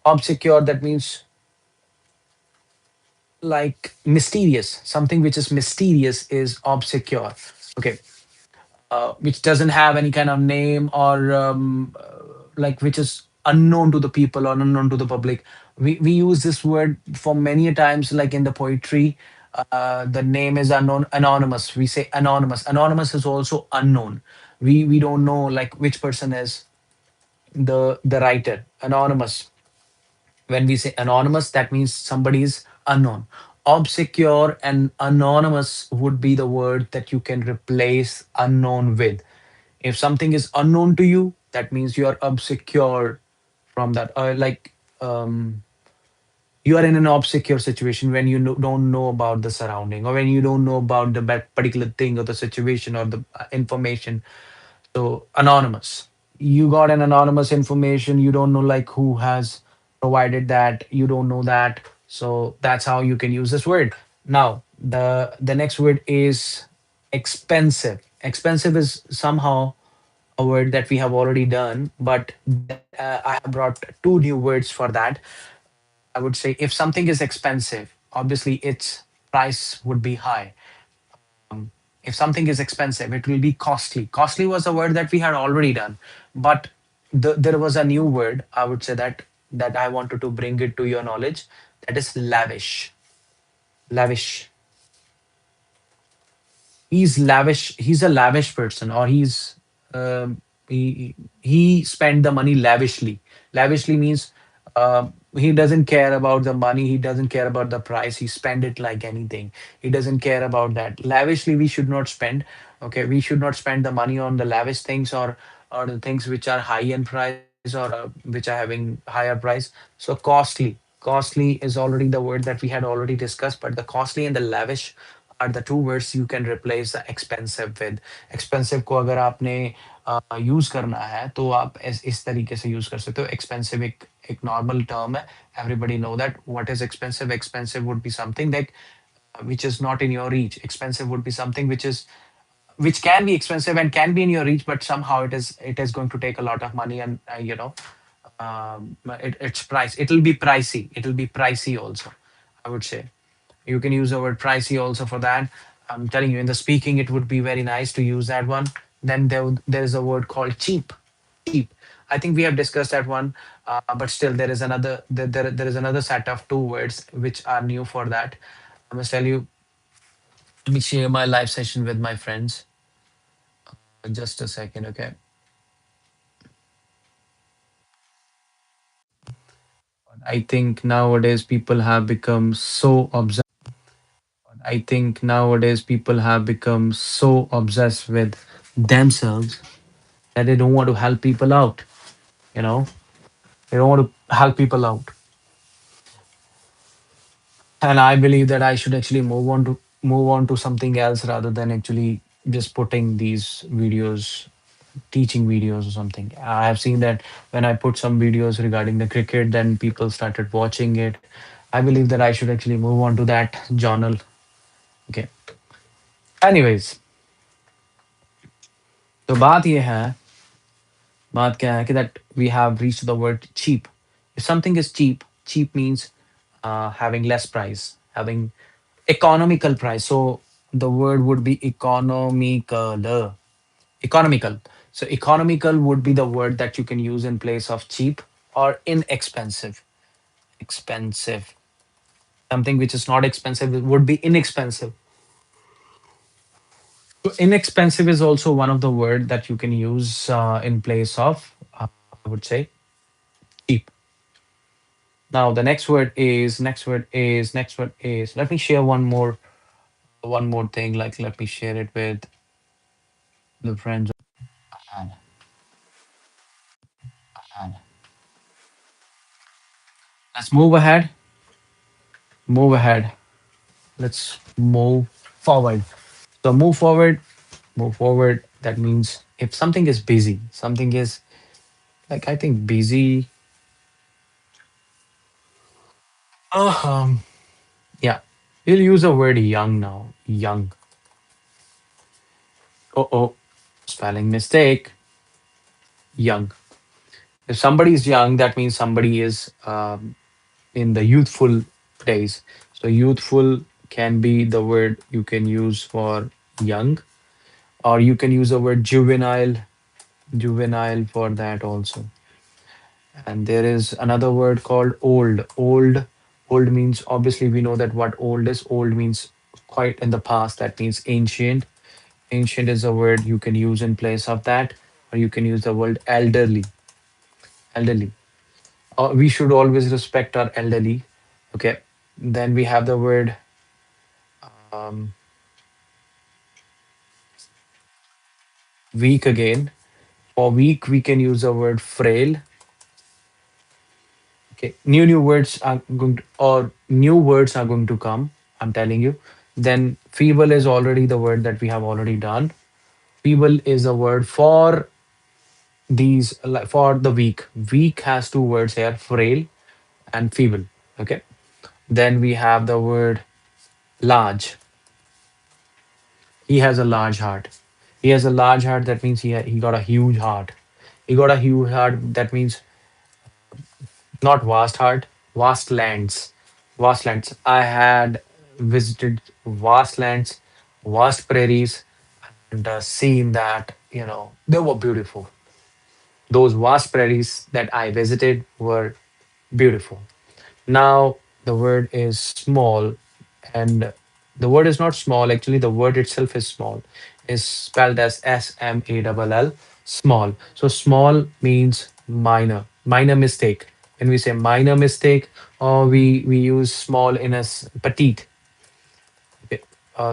Obscure, that means like mysterious. Something which is mysterious is obscure. Okay. Which doesn't have any kind of name, or like which is unknown to the people or unknown to the public. We use this word for many a times, like in the poetry. The name is unknown, anonymous. We say anonymous. Anonymous is also unknown. We don't know like which person is the writer. Anonymous. When we say anonymous, that means somebody is unknown. Obscure and anonymous would be the word that you can replace unknown with. If something is unknown to you, that means you are obscure from that. You are in an obscure situation when you don't know about the surrounding, or when you don't know about the particular thing or the situation or the information. So anonymous. You got an anonymous information. You don't know like who has provided that. You don't know that. So that's how you can use this word. Now the next word is expensive. Expensive is somehow a word that we have already done, but then I have brought two new words for that. I would say if something is expensive, obviously its price would be high. If something is expensive, it will be costly. Costly was a word that we had already done, but there was a new word. I would say that I wanted to bring it to your knowledge. That is lavish. Lavish. He's lavish. He's a lavish person, or um, he spent the money lavishly. Lavishly means he doesn't care about the money. He doesn't care about the price. He spend it like anything. He doesn't care about that. Lavishly, we should not spend. Okay, we should not spend the money on the lavish things, or the things which are high in price, or which are having higher price. So costly. Costly is already the word that we had already discussed, but the costly and the lavish are the two words you can replace the expensive with. Expensive को अगर आपने use करना है तो आप इस तरीके से यूज कर सकते हो. Expensive एक normal term है. Everybody know that what is expensive. Expensive would be something like which is not in your reach. Expensive would be something which can be expensive and can be in your reach, but somehow it is going to take a lot of money, and its price. It'll be pricey. It'll be pricey also, I would say. You can use the word pricey also for that. I'm telling you, in the speaking, it would be very nice to use that one. Then there is a word called cheap. Cheap. I think we have discussed that one, but still there is another set of two words which are new for that. I must tell you. Let me share my live session with my friends. Just a second, okay? I think nowadays people have become so obsessed. I think nowadays people have become so obsessed with themselves that they don't want to help people out. You know, they don't want to help people out. And I believe that I should actually move on to something else rather than actually just putting these videos, teaching videos or something. I have seen that when I put some videos regarding the cricket, then people started watching it. I believe that I should actually move on to that journal. Okay. Anyways, तो बात क्या है कि that we have reached the word cheap. If something is cheap, cheap means having less price, having economical price. So the word would be economical. Economical. So economical would be the word that you can use in place of cheap or inexpensive. Expensive. Something which is not expensive would be inexpensive. So inexpensive is also one of the word that you can use in place of. I would say cheap. Now the next word is. Let me share one more thing. Like let me share it with the friends. And, and let's move ahead. Move ahead. Let's move forward. So move forward. Move forward. That means if something is busy, something is like I think busy. Um. Yeah. We'll use a word young now. Young. Oh. Spelling mistake. Young. If somebody is young, that means somebody is in the youthful days. So youthful can be the word you can use for young, or you can use the word juvenile, juvenile for that also. And there is another word called old. Old means obviously we know that what old is. Old means quite in the past. That means ancient. Ancient is a word you can use in place of that, or you can use the word elderly. Elderly. We should always respect our elderly. Okay. Then we have the word um, weak again. For weak, we can use the word frail. Okay. New words are going to, or new words are going to come. I'm telling you. Then feeble is already the word that we have already done. Feeble is a word for these, like for the weak. Weak has two words here, frail and feeble. Okay. Then we have the word large. He has a large heart. He has a large heart. That means he got a huge heart. He got a huge heart. That means not vast heart, vast lands. Vast lands. I had visited vast lands, vast prairies, and seen that, they were beautiful. Those vast prairies that I visited were beautiful. Now, the word is small, and the word is not small. Actually, the word itself is small. Is spelled as SMALL, small. So small means minor, minor mistake. When we say minor mistake, or we use small in as petite. Okay.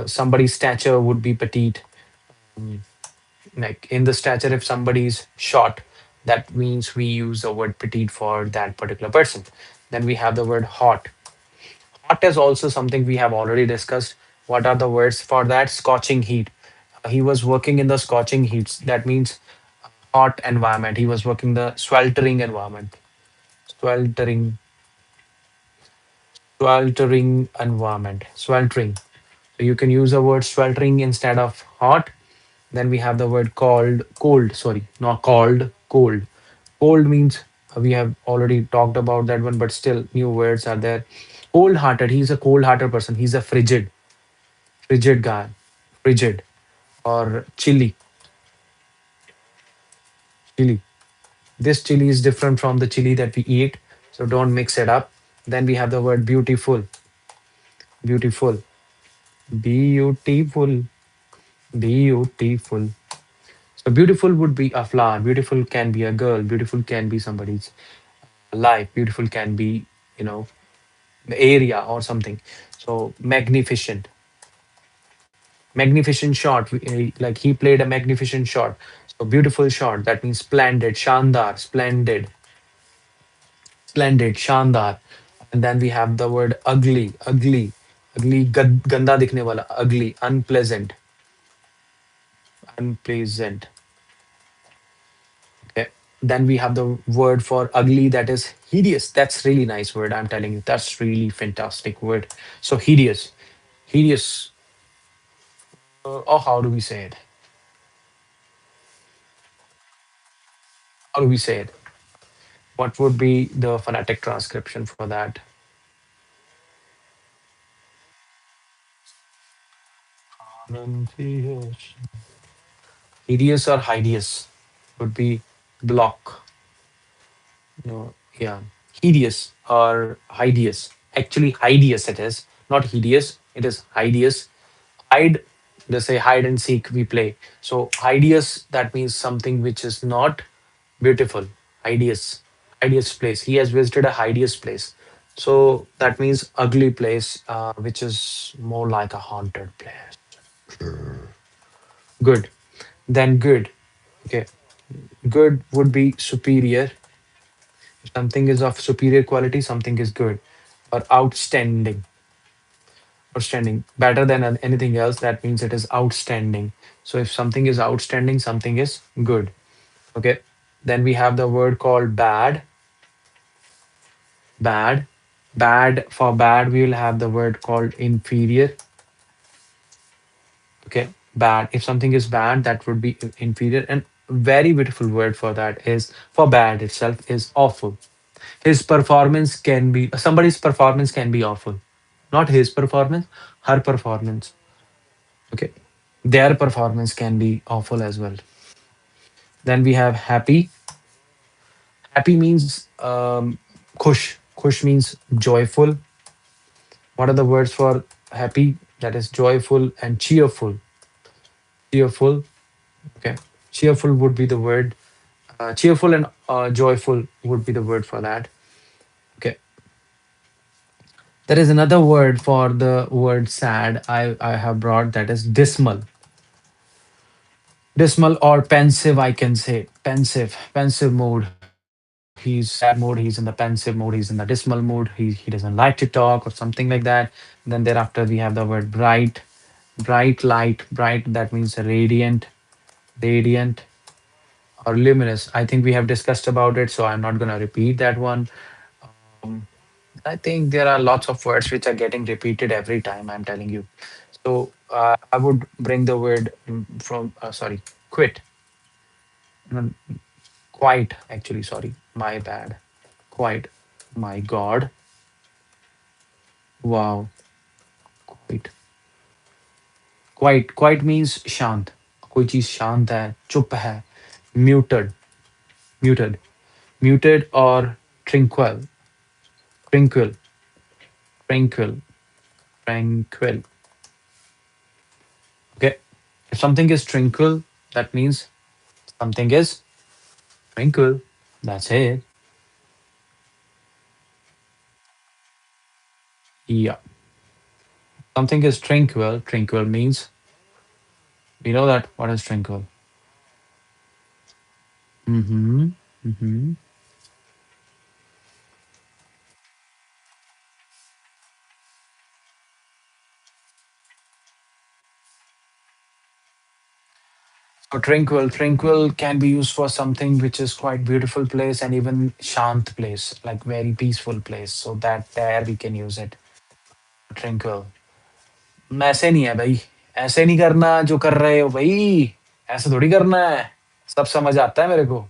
Somebody's stature would be petite. Mm, Like in the stature, if somebody is short, that means we use the word petite for that particular person. Then we have the word hot. Hot is also something we have already discussed. What are the words for that? Scorching heat. He was working in the scorching heats. That means hot environment. He was working the sweltering environment. Sweltering, sweltering environment. Sweltering. So you can use the word sweltering instead of hot. Then we have the word cold. Sorry, not called, cold. Cold means we have already talked about that one, but still new words are there. Cold hearted. He's a cold hearted person. He's a frigid guy, frigid, or chili. This chili is different from the chili that we eat, so don't mix it up. Then we have the word beautiful, beautiful, beautiful, beautiful. So beautiful would be a flower. Beautiful can be a girl. Beautiful can be somebody's life. Beautiful can be, you know, the area or something. So magnificent, magnificent shot. Like he played a magnificent shot. So beautiful shot. That means splendid, shandar, splendid, splendid, shandar. And then we have the word ugly, ugly, ganda दिखने वाला, ugly, unpleasant, unpleasant. Okay. Then we have the word for ugly, that is hideous. That's really nice word. I'm telling you, that's really fantastic word. So hideous, hideous. Or how do we say it? How do we say it? What would be the phonetic transcription for that? Pronunciation. Hideous or hideous would be block. No, yeah. Hideous or hideous. Actually, hideous it is. Not hideous. It is hideous. Hide, they say hide and seek we play. So hideous, that means something which is not beautiful. Hideous. Hideous place. He has visited a hideous place. So that means ugly place, which is more like a haunted place. Good. Then good. Okay. Good would be superior. If something is of superior quality, something is good. Or outstanding. Outstanding. Better than anything else, that means it is outstanding. So if something is outstanding, something is good. Okay. Then we have the word called bad. Bad. Bad, for bad, we will have the word called inferior. Okay. Bad. If something is bad, that would be inferior. And very beautiful word for that is, for bad itself, is awful. His performance can be, somebody's performance can be awful. Not his performance, her performance. Okay. Their performance can be awful as well. Then we have happy. Happy means khush. Khush means joyful. What are the words for happy? That is joyful and cheerful. Cheerful. Okay. Cheerful would be the word. Cheerful and joyful would be the word for that. Okay. There is another word for the word sad I have brought, that is dismal. Dismal or pensive, I can say. Pensive. Pensive mood. He's sad mood, he's in the pensive mood, he's in the dismal mood, he doesn't like to talk or something like that. Then thereafter we have the word bright. Bright light. Bright, that means radiant. Radiant or luminous. I think we have discussed about it, so I'm not going to repeat that one. Um, I think there are lots of words which are getting repeated every time I'm telling you. So I would bring the word from, sorry, quit. No, quite, actually, sorry, my bad. Quite. My God. Wow. Quite. Quite means शांत. कोई चीज शांत है, चुप है. Muted. Muted. Muted or tranquil. Tranquil. Tranquil. Tranquil. Okay. If something is tranquil, that means something is tranquil. That's it. Yeah. Something is tranquil. Tranquil means, we know that. What is tranquil? Mm-hmm. Mm-hmm. So tranquil. Tranquil can be used for something which is quite beautiful place, and even shant place, like very peaceful place. So that there we can use it. Tranquil. ऐसे नहीं है भाई. ऐसे नहीं करना जो कर रहे हो भाई. ऐसे थोड़ी करना है. सब समझ आता है मेरे को.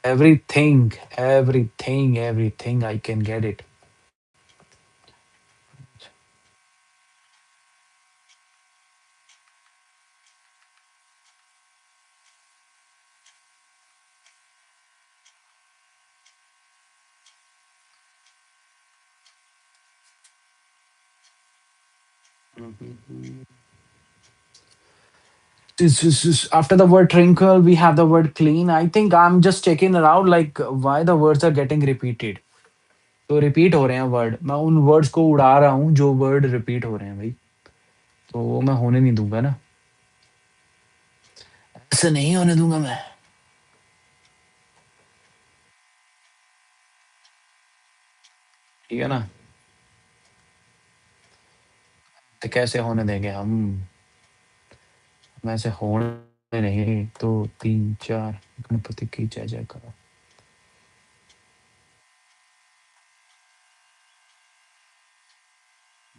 Everything, everything I can get it. After the word tranquil, we have the word clean. I think I'm just checking around like why the words are getting repeated. तो रिपीट हो रहे हैं वर्ड. मैं उन वर्ड्स को उड़ा रहा हूँ जो वर्ड रिपीट हो रहे हैं भाई. तो वो मैं होने नहीं दूंगा ना. ऐसे नहीं होने दूंगा मैं. ठीक है ना. तो कैसे होने देंगे हम ऐसे होने नहीं. तो तीन चार गणपति की जय जय करो.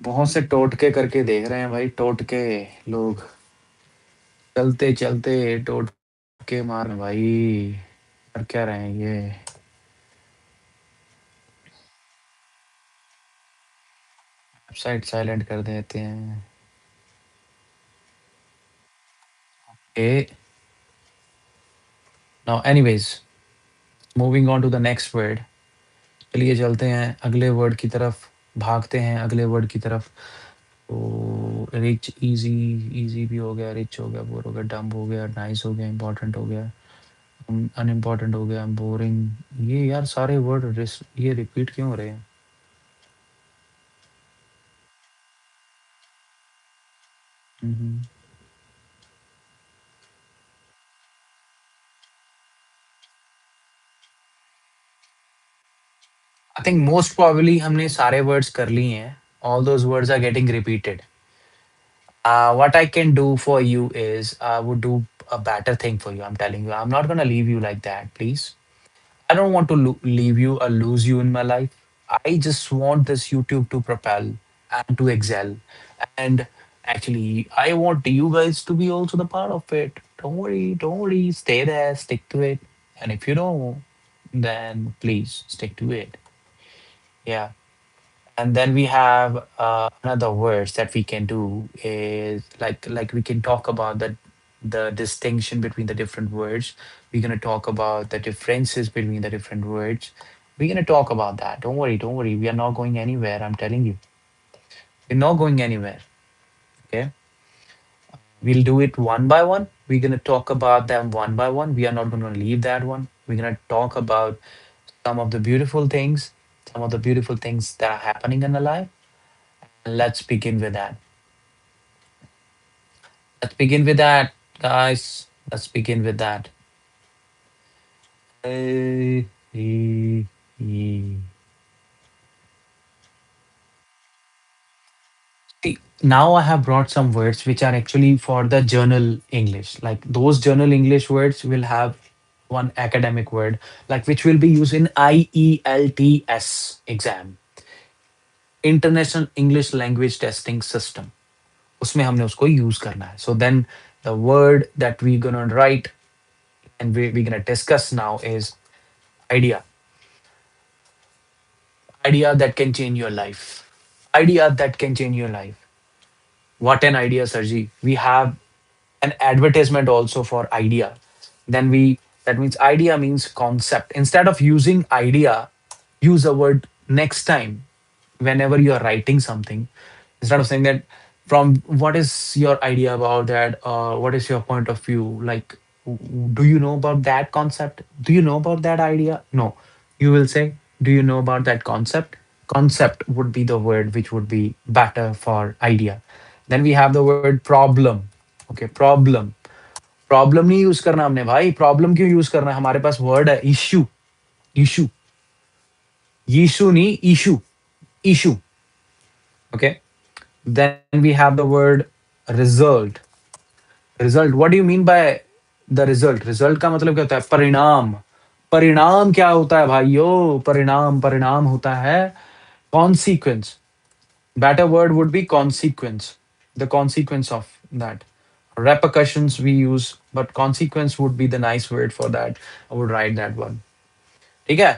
बहुत से टोटके करके देख रहे हैं भाई. टोटके लोग चलते चलते टोटके मार भाई. कर क्या रहे हैं ये. वेबसाइट साइलेंट कर देते हैं. Uh now anyways, moving on to the next word. चलिए चलते हैं अगले वर्ड की तरफ. भागते हैं अगले वर्ड की तरफ. तो रिच. इजी. इजी भी हो गया, रिच हो गया, बोर हो गया, डम्ब हो गया, नाइस हो गया, इंपॉर्टेंट हो गया. अनइम्पोर्टेंट हो गया, बोरिंग। ये यार सारे वर्ड ये रिपीट क्यों हो रहे हैं? आई थिंक मोस्ट प्रोबेबली हमने सारे वर्ड्स कर लिए हैं। All those words are getting repeated. What I can do for you is I would do a better thing for you. I'm telling you, I'm not gonna leave you like that, please. I don't want to leave you or lose you in my life. I just want this YouTube to propel and to excel. And actually, I want you guys to be also the part of it. Don't worry, stay there, stick to it. And if you don't, then please stick to it. Yeah. And then we have another words that we can do is like we can talk about the distinction between the different words. We're going to talk about the differences between the different words. We're going to talk about that. Don't worry, we are not going anywhere. I'm telling you, we're not going anywhere. Okay, we'll do it one by one. We're going to talk about them one by one. We are not going to leave that one. We're going to talk about some of the beautiful things, some of the beautiful things that are happening in the life. Let's begin with that. Let's begin with that, guys. Let's begin with that. Eh, eh, eh. See, now I have brought some words which are actually for the journal English. Like those journal English words will have one academic word, like which will be used in IELTS exam, International English Language Testing System. उसमें हमने उसको use करना है. So then the word that we're gonna write and we're gonna discuss now is idea. Idea that can change your life. Idea that can change your life. What an idea, Sarji. We have an advertisement also for idea. Then that means idea means concept. Instead of using idea, use the word next time whenever you are writing something. Instead of saying that, from what is your idea about that, what is your point of view, like, do you know about that concept, do you know about that idea? No, you will say, do you know about that concept? Concept would be the word which would be better for idea. Then we have the word problem. Okay, problem. Problem नहीं use करना हमने भाई, problem क्यों use करना है? हमारे पास word है issue. Issue, यीशु नहीं, issue, issue. Okay, then we have the word result. Result, what do you mean by the result? Result का मतलब क्या होता है? परिणाम। परिणाम क्या होता है भाइयों? परिणाम, परिणाम होता है consequence. Better word would be consequence. The consequence of that. Repercussions we use, but consequence would be the nice word for that. I would write that one. ठीक है?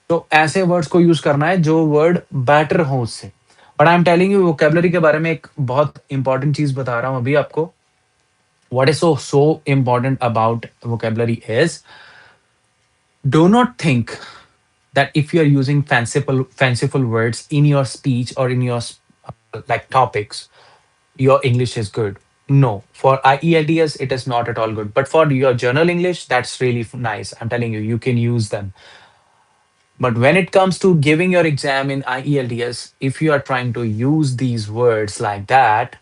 तो ऐसे वर्ड्स को यूज करना है जो वर्ड बेटर हो उससे। But I am telling you, vocabulary के बारे में एक बहुत इंपॉर्टेंट चीज बता रहा हूं अभी आपको। What is so important about vocabulary is, do not think that if you are using fanciful words in your speech or in your like topics, your English is good. No, for IELTS it is not at all good. But for your journal English, that's really nice. I'm telling you, you can use them. But when it comes to giving your exam in IELTS, if you are trying to use these words like that,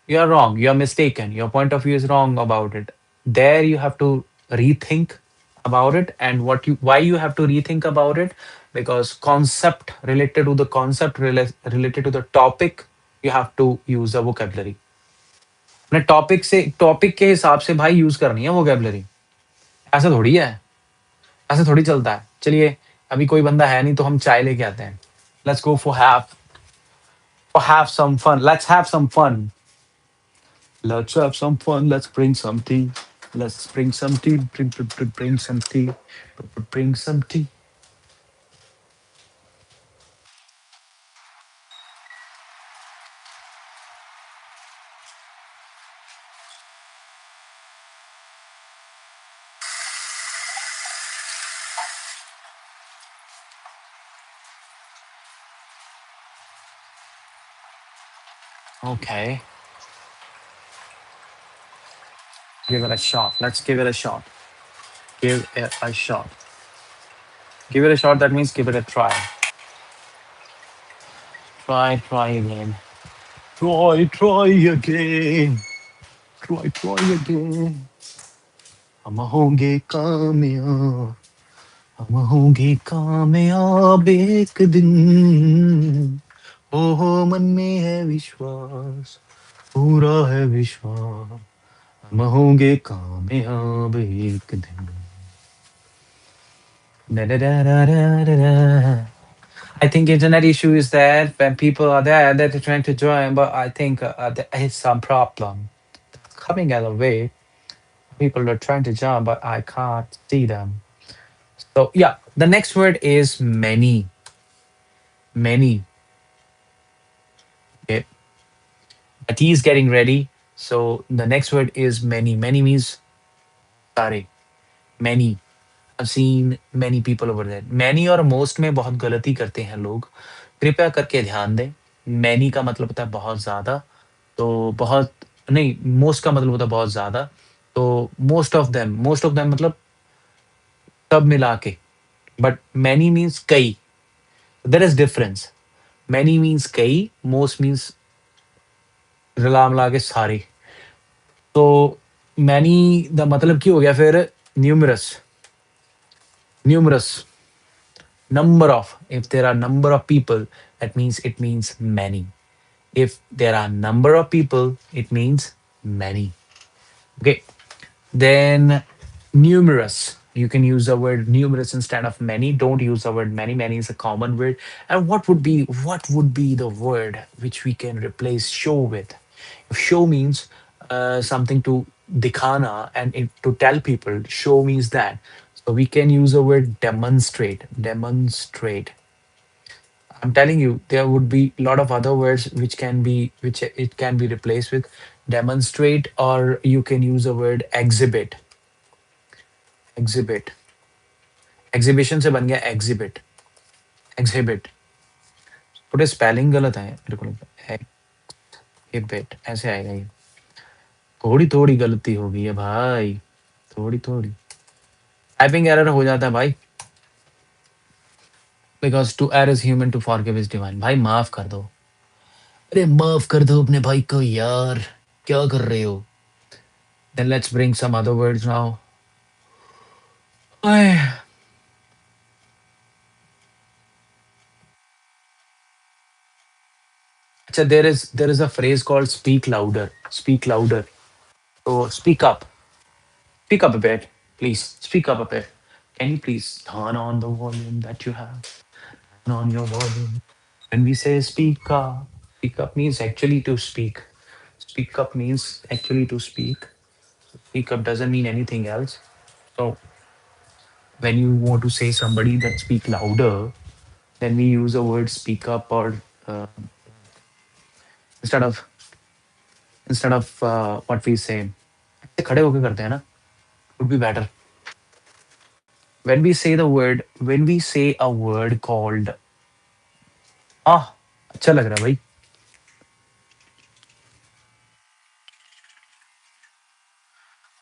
you're wrong. You're mistaken. Your point of view is wrong about it. There you have to rethink about it, and why you have to rethink about it, because concept related to the concept related to the topic, you have to use the vocabulary. अपने topic के हिसाब से भाई use करनी है vocabulary. ऐसा थोड़ी है, ऐसा थोड़ी चलता है। चलिए, अभी कोई बंदा है नहीं तो हम चाय लेके आते हैं। Let's go for have some fun. Let's have some fun. Let's have some fun. Let's bring some tea. Let's bring some tea. Bring some tea. Bring some tea. Okay, give it a shot. Let's give it a shot. Give it a shot. Give it a shot. That means give it a try. Try again. Try again. Try again. हम होंगे कामयाब. हम होंगे कामयाब एक दिन. हो मन में है विश्वास. पूरा है विश्वास. हम होंगे कामयाब एक दिन. Da, da, da, da, da, da, da. I think internet issue is that when people are there, they're trying to join, but I think there is some problem coming out of way. People are trying to join, but I can't see them. So yeah, the next word is many. Many. Okay, but he's getting ready. So the next word is many. Many means sorry. Many. I've seen many people over there. Many और most में बहुत गलती करते हैं लोग. कृपया करके ध्यान दें. Many का मतलब होता है बहुत ज़्यादा. तो बहुत नहीं, most का मतलब होता है बहुत ज़्यादा. तो most of them मतलब सब मिला के. But many means कई. There is difference. Many means कई, most means रला मिला के सारे. तो many दा मतलब क्या हो गया फिर? Numerous. Numerous. Number of. If there are number of people, that means it means many. If there are number of people, it means many. Okay. Then numerous. You can use the word numerous instead of many. Don't use the word many. Many is a common word. And what would be the word which we can replace show with? If show means something to dikhana and to tell people, show means that. So we can use the word demonstrate. Demonstrate. I'm telling you, there would be a lot of other words which it can be replaced with demonstrate, or you can use the word exhibit. Exhibit. Exhibition से बन गया exhibit. Exhibit. थोड़े spelling गलत है मेरे को लगता है. Exhibit ऐसे आएगा ये. थोड़ी थोड़ी गलती हो गई है भाई. थोड़ी थोड़ी. टाइपिंग एरर हो जाता है भाई. Because to err is human, to forgive is divine. भाई माफ कर दो. अरे माफ कर दो अपने भाई को यार. क्या कर रहे हो? Then let's bring some other words now. आय, अच्छा, there is a phrase called speak louder. Speak louder. So speak up. Speak up a bit, please. Speak up a bit. Can you please turn on the volume that you have? Turn on your volume. When we say speak up means actually to speak. Speak up means actually to speak. Speak up doesn't mean anything else. So when you want to say somebody that speak louder, then we use the word speak up, or instead of what we say, ऐसे खड़े होके करते हैं ना, would be better. When we say a word called ah, अच्छा लग रहा है भाई.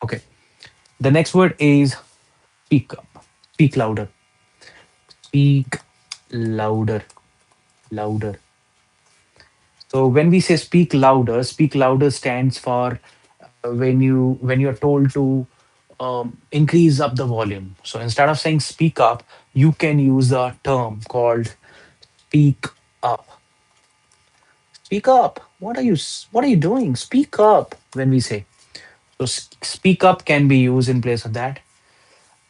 Okay, the next word is speak up. Speak louder. Speak louder. Louder. So when we say speak louder stands for when you're told to increase up the volume. So instead of saying speak up, you can use a term called speak up. Speak up. What are you doing? Speak up when we say. So speak up can be used in place of that.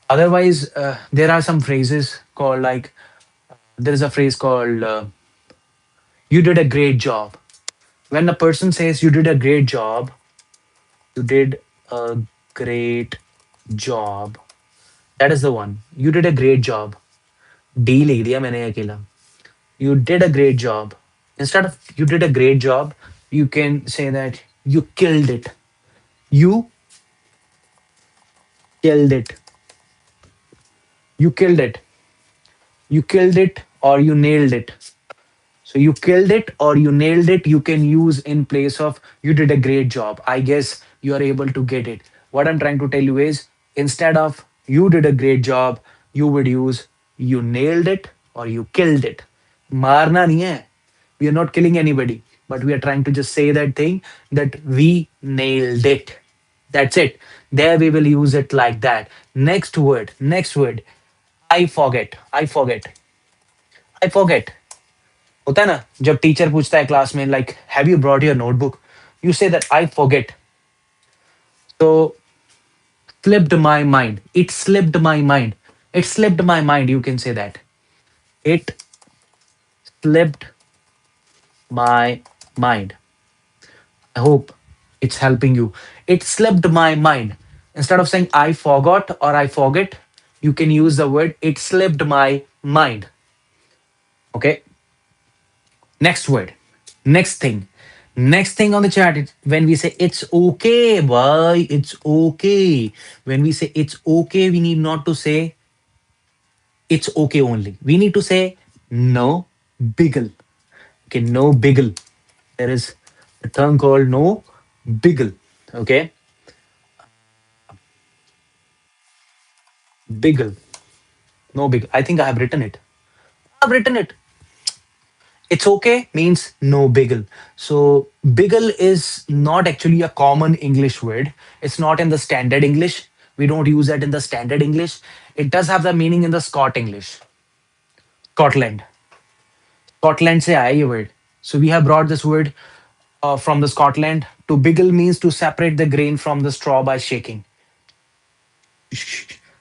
Otherwise, there are some phrases called like there is a phrase called "you did a great job." When a person says "you did a great job," you did a great job. That is the one. You did a great job. D लिख दिया मैंने अकेला. You did a great job. Instead of you did a great job, you can say that you killed it. You killed it. You killed it. You killed it or you nailed it. So you killed it or you nailed it, you can use in place of you did a great job. I guess you are able to get it. What I'm trying to tell you is instead of You did a great job. You would use you nailed it or you killed it. Marna nahi hai. We are not killing anybody, but we are trying to just say that thing that we nailed it. That's it. There we will use it like that. Next word. Next word. I forget. I forget. I forget. होता है ना जब teacher पूछता है class में like have you brought your notebook you say that I forget so slipped my mind. It slipped my mind. It slipped my mind. You can say that. It slipped my mind. I hope it's helping you. It slipped my mind. Instead of saying I forgot or I forget, you can use the word it slipped my mind. Okay. Next word. Next thing. Next thing on the chart is when we say it's okay, boy, it's okay. When we say it's okay, we need not to say it's okay only. We need to say no biggle. Okay, no biggle. There is a term called no biggle. Okay, biggle. No biggle. I think I have written it. I've written it. It's okay means no biggle. So biggle is not actually a common English word. It's not in the standard English. We don't use that in the standard English. It does have the meaning in the Scott English. Scotland. Scotland से आया ये word. So we have brought this word from the Scotland. To biggle means to separate the grain from the straw by shaking.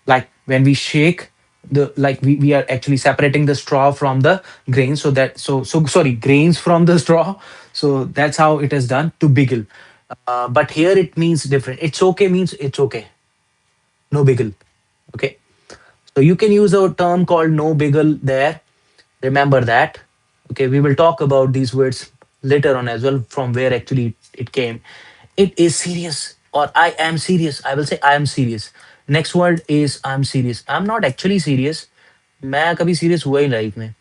Like when we shake the like we are actually separating the straw from the grain. So that so sorry grains from the straw. So that's how it is done to biggle. But here it means different. It's okay means it's okay. No biggle. Okay. So you can use a term called no biggle there. Remember that. Okay, we will talk about these words later on as well from where actually it came. It is serious or I am serious. I will say I am serious. Next word is I'm serious. I'm not actually serious. मैं कभी serious हुआ ही life में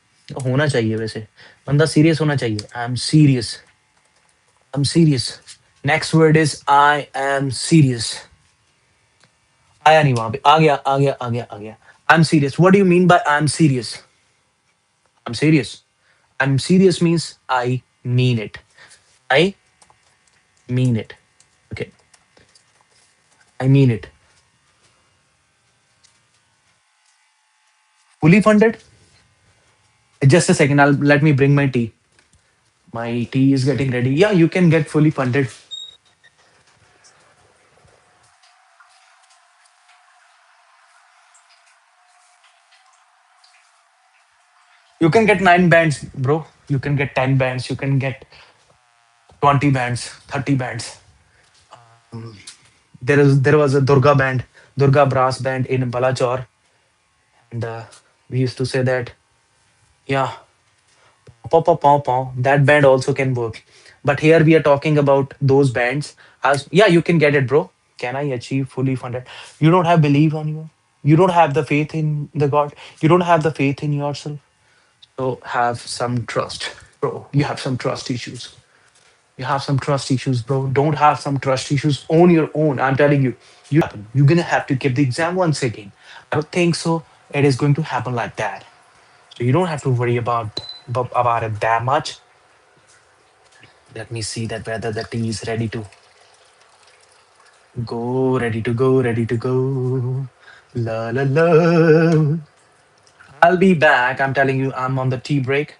होना चाहिए वैसे बंदा serious होना चाहिए I am serious I am serious next word is I am serious आया नहीं वहां पे आ गया आ गया आ गया आ गया I am serious what do you mean by I am serious I'm serious. I'm serious means I mean it. I mean it. Okay. I mean it. Fully funded? Just a second. I'll let me bring my tea. My tea is getting ready. Yeah, you can get fully funded. You can get 9 bands, bro. You can get 10 bands. You can get 20 bands, 30 bands. There was a Durga band, Durga brass band in Balachor, and we used to say that, yeah, Pow, pow, pow, pow. That band also can work. But here we are talking about those bands. As yeah, you can get it, bro. Can I achieve fully funded? You don't have belief on you. You don't have the faith in the God. You don't have the faith in yourself. So have some trust, bro. You have some trust issues. You have some trust issues, bro. Don't have some trust issues on your own. I'm telling you, you're gonna have to give the exam once again. I don't think so. It is going to happen like that. So you don't have to worry about it that much. Let me see that whether the tea is ready to go, ready to go, ready to go. La la la. I'll be back. I'm telling you, I'm on the tea break.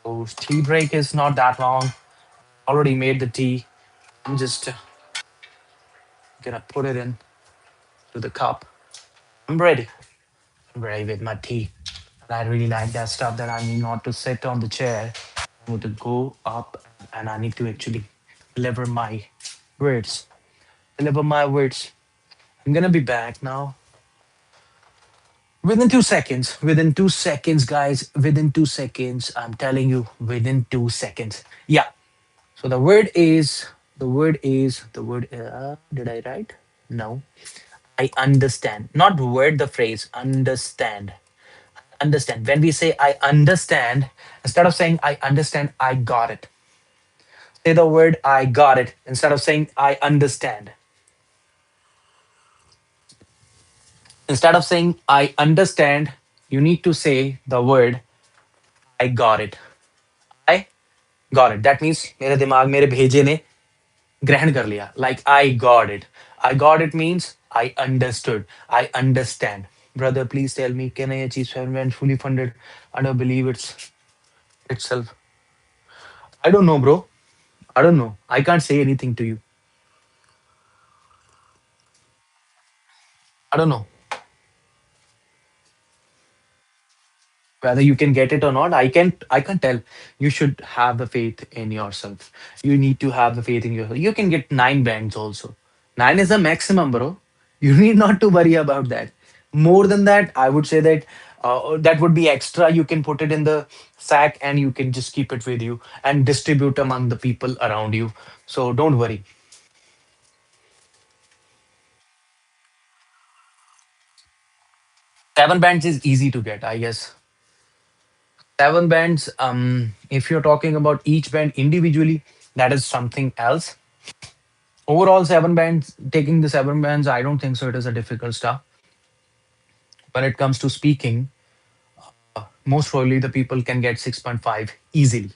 So tea break is not that long. Already made the tea. I'm just gonna put it in to the cup. I'm ready. I'm ready with my tea. And I really like that stuff that I need not to sit on the chair. I need to go up and I need to actually deliver my words. Deliver my words. I'm gonna be back now. Within 2 seconds, within 2 seconds, guys, within 2 seconds, I'm telling you, within 2 seconds. Yeah. So the word is, did I write? No. I understand. Not word, the phrase, understand. Understand. When we say I understand, instead of saying I understand, I got it. Say the word I got it instead of saying I understand. Instead of saying I understand, you need to say the word I got it. I got it. That means मेरे दिमाग मेरे भेजे ने ग्रहण कर लिया. Like I got it. I got it means I understood. I understand. Brother, please tell me, can I achieve 7 fully funded? I don't believe it's itself. I don't know, bro. I don't know. I can't say anything to you. I don't know whether you can get it or not. I can't tell. You should have the faith in yourself. You need to have the faith in yourself. You can get 9 bands also. 9 is the maximum, bro. You need not to worry about that. More than that, I would say that that would be extra. You can put it in the sack and you can just keep it with you and distribute among the people around you. So don't worry. 7 bands is easy to get, I guess. 7 bands, if you're talking about each band individually, that is something else. Overall, 7 bands, taking the 7 bands, I don't think so. It is a difficult stuff. When it comes to speaking, most probably the people can get 6.5 easily.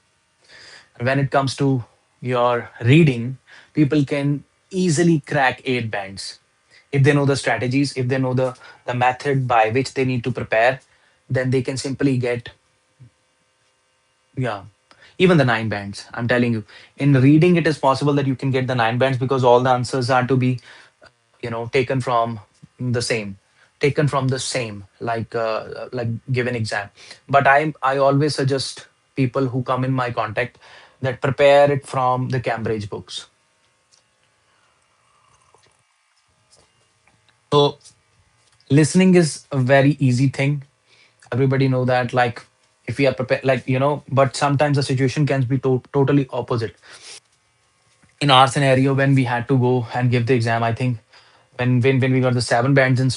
And when it comes to your reading, people can easily crack 8 bands. If they know the strategies, if they know the method by which they need to prepare, then they can simply get, yeah, even the 9 bands. I'm telling you, in reading, it is possible that you can get the 9 bands because all the answers are to be, taken from the same, like given exam. But I always suggest people who come in my contact that prepare it from the Cambridge books. So listening is a very easy thing. Everybody know that, like, if we are prepared, like, but sometimes the situation can be totally opposite. In our scenario, when we had to go and give the exam, I think when we got the 7 bands in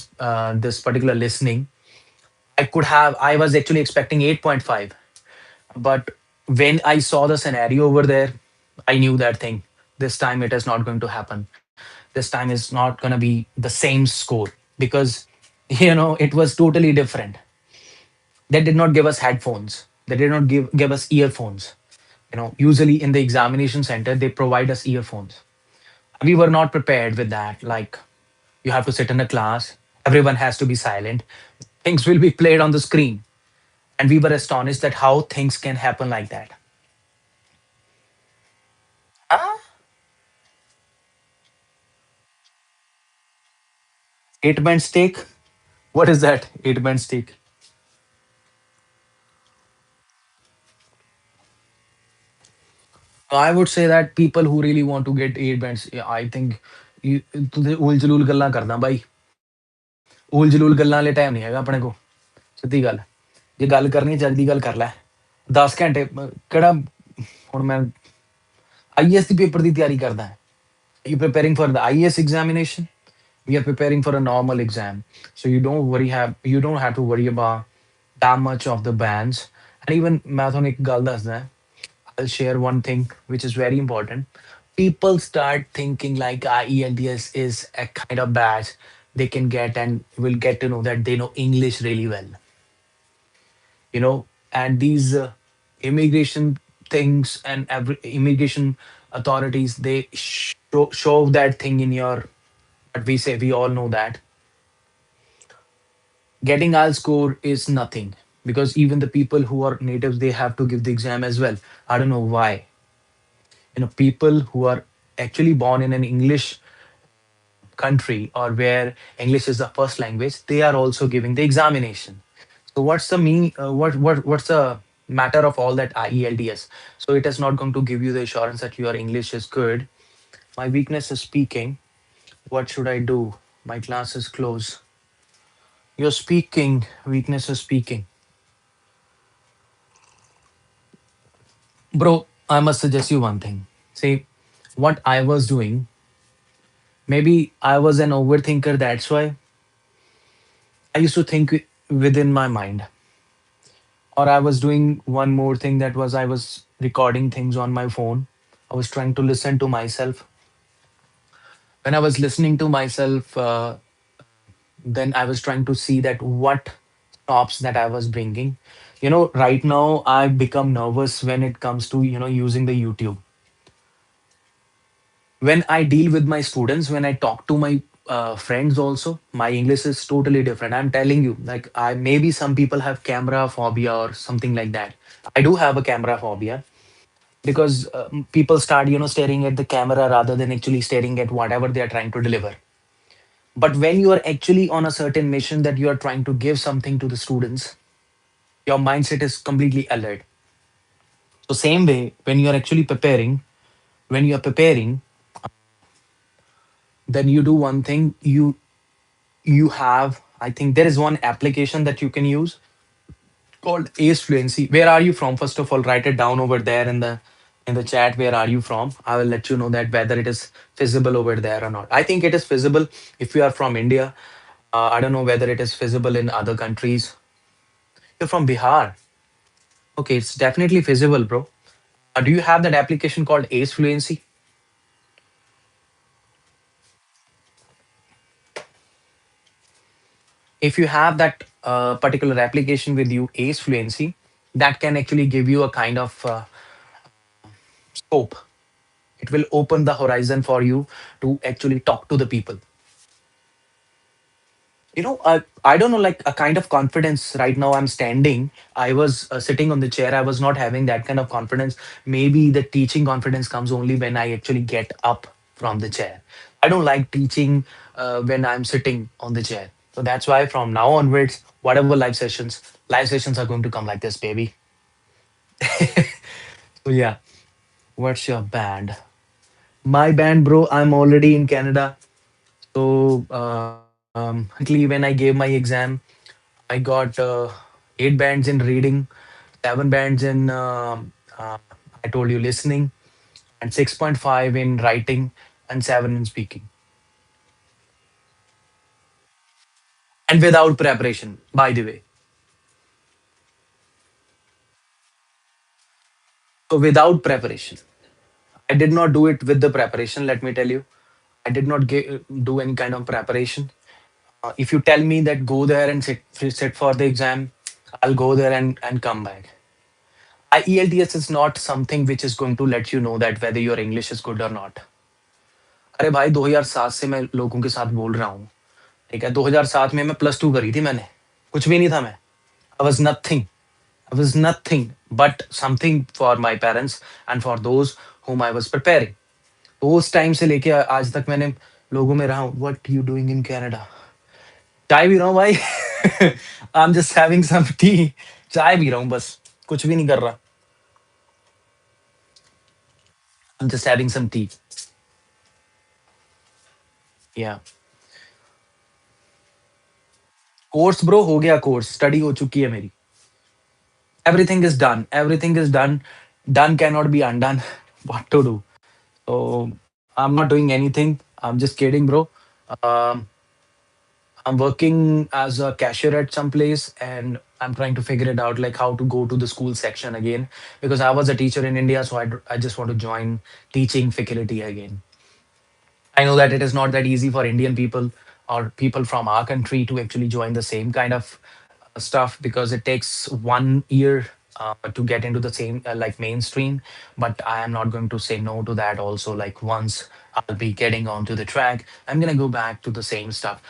this particular listening, I was actually expecting 8.5. But when I saw the scenario over there, I knew that thing. This time it is not going to happen. This time is not going to be the same score because, it was totally different. They did not give us headphones. They did not give us earphones. Usually in the examination center, they provide us earphones. We were not prepared with that. Like, you have to sit in a class, everyone has to be silent, things will be played on the screen. And we were astonished that how things can happen like that. Ah, 8 band steak. What is that? 8 band steak. I would say that people who really want to get 8 bands, yeah, I think ਤੁਸੀਂ ਉਲ ਜਲੂਲ ਗੱਲਾਂ ਕਰਦਾ ਬਾਈ. ਉਲ ਜਲੂਲ ਗੱਲਾਂ ਵਾਲੇ time ਨਹੀਂ ਹੈਗਾ ਆਪਣੇ ਕੋ. ਸਿੱਧੀ ਗੱਲ. ਜੇ ਗੱਲ ਕਰਨੀ ਜਲਦੀ ਗੱਲ ਕਰ ਲੈ. 10 ਘੰਟੇ ਕਿਹੜਾ ਹੁਣ ਮੈਂ ਆਈਐਸ ਦੀ ਪੇਪਰ ਦੀ ਤਿਆਰੀ ਕਰਦਾ. You preparing for the IES examination? We are preparing for a normal exam. So you don't have to worry about that much of the bands. And even मैं ਤੁਹਾਨੂੰ ਇੱਕ ਗੱਲ ਦੱਸਦਾ. I'll share one thing which is very important. People start thinking like IELTS is a kind of badge they can get and will get to know that they know English really well. And these immigration things and every immigration authorities, they show that thing in your, but we all know that getting IELTS score is nothing because even the people who are natives, they have to give the exam as well. I don't know why. People who are actually born in an English country or where English is the first language, they are also giving the examination. So what's the what's the matter of all that IELTS? So it is not going to give you the assurance that your English is good. My weakness is speaking. What should I do? My class is closed. Your speaking weakness is speaking, bro. I must suggest you one thing. See, what I was doing. Maybe I was an overthinker. That's why I used to think within my mind. Or I was doing one more thing, that was I was recording things on my phone. I was trying to listen to myself. When I was listening to myself, Then I was trying to see that what stops that I was bringing. Right now I've become nervous when it comes to using the YouTube. When I deal with my students, when I talk to my friends also, my English is totally different. I'm telling you, like, I maybe some people have camera phobia or something like that. I do have a camera phobia because people start staring at the camera rather than actually staring at whatever they are trying to deliver. But when you are actually on a certain mission that you are trying to give something to the students, your mindset is completely alert. So same way, when you are actually preparing, when you are preparing, then you do one thing. You have, I think there is one application that you can use called Ace Fluency. Where are you from? First of all, write it down over there in the chat. Where are you from? I will let you know that whether it is feasible over there or not. I think it is feasible if you are from India. I don't know whether it is feasible in other countries. You're from Bihar. Okay, it's definitely feasible, bro. Do you have that application called Ace Fluency? If you have that particular application with you, Ace Fluency, that can actually give you a kind of scope. It will open the horizon for you to actually talk to the people. I don't know, like a kind of confidence. Right now I'm standing, I was sitting on the chair, I was not having that kind of confidence. Maybe the teaching confidence comes only when I actually get up from the chair. I don't like teaching when I'm sitting on the chair. So that's why from now onwards, whatever live sessions are going to come like this, baby. So yeah, what's your band? My band, bro, I'm already in Canada. So currently, when I gave my exam, I got 8 bands in reading, 7 bands in I told you listening, and 6.5 in writing, and 7 in speaking. And without preparation, by the way. So without preparation, I did not do it with the preparation. Let me tell you, I did not do any kind of preparation. If you tell me that go there and sit for the exam, I'll go there and come back. IELTS is not something which is going to let you know that whether your English is good or not. अरे भाई 2007 से मैं लोगों के साथ बोल रहा हूँ. ठीक है, 2007 में मैं +2 करी थी मैंने. कुछ भी नहीं था मैं. I was nothing. I was nothing but something for my parents and for those whom I was preparing. तो उस टाइम से लेके आज तक मैंने लोगों में रहा हूँ. What you doing in Canada? चाय पी रहा हूँ भाई. I'm just having some tea. चाय पी रहा हूँ बस. कुछ भी नहीं कर रहा. I'm just having some tea. Yeah. Course bro हो गया. कोर्स स्टडी हो चुकी है मेरी. Everything is done. Everything is done. Done cannot be undone. What to do? So I'm not doing anything. I'm just kidding, bro. Um, I'm working as a cashier at some place, and I'm trying to figure it out, like how to go to the school section again, because I was a teacher in India, so I just want to join teaching faculty again. I know that it is not that easy for Indian people or people from our country to actually join the same kind of stuff, because it takes 1 year to get into the same like mainstream. But I am not going to say no to that also. Like once I'll be getting onto the track, I'm gonna go back to the same stuff.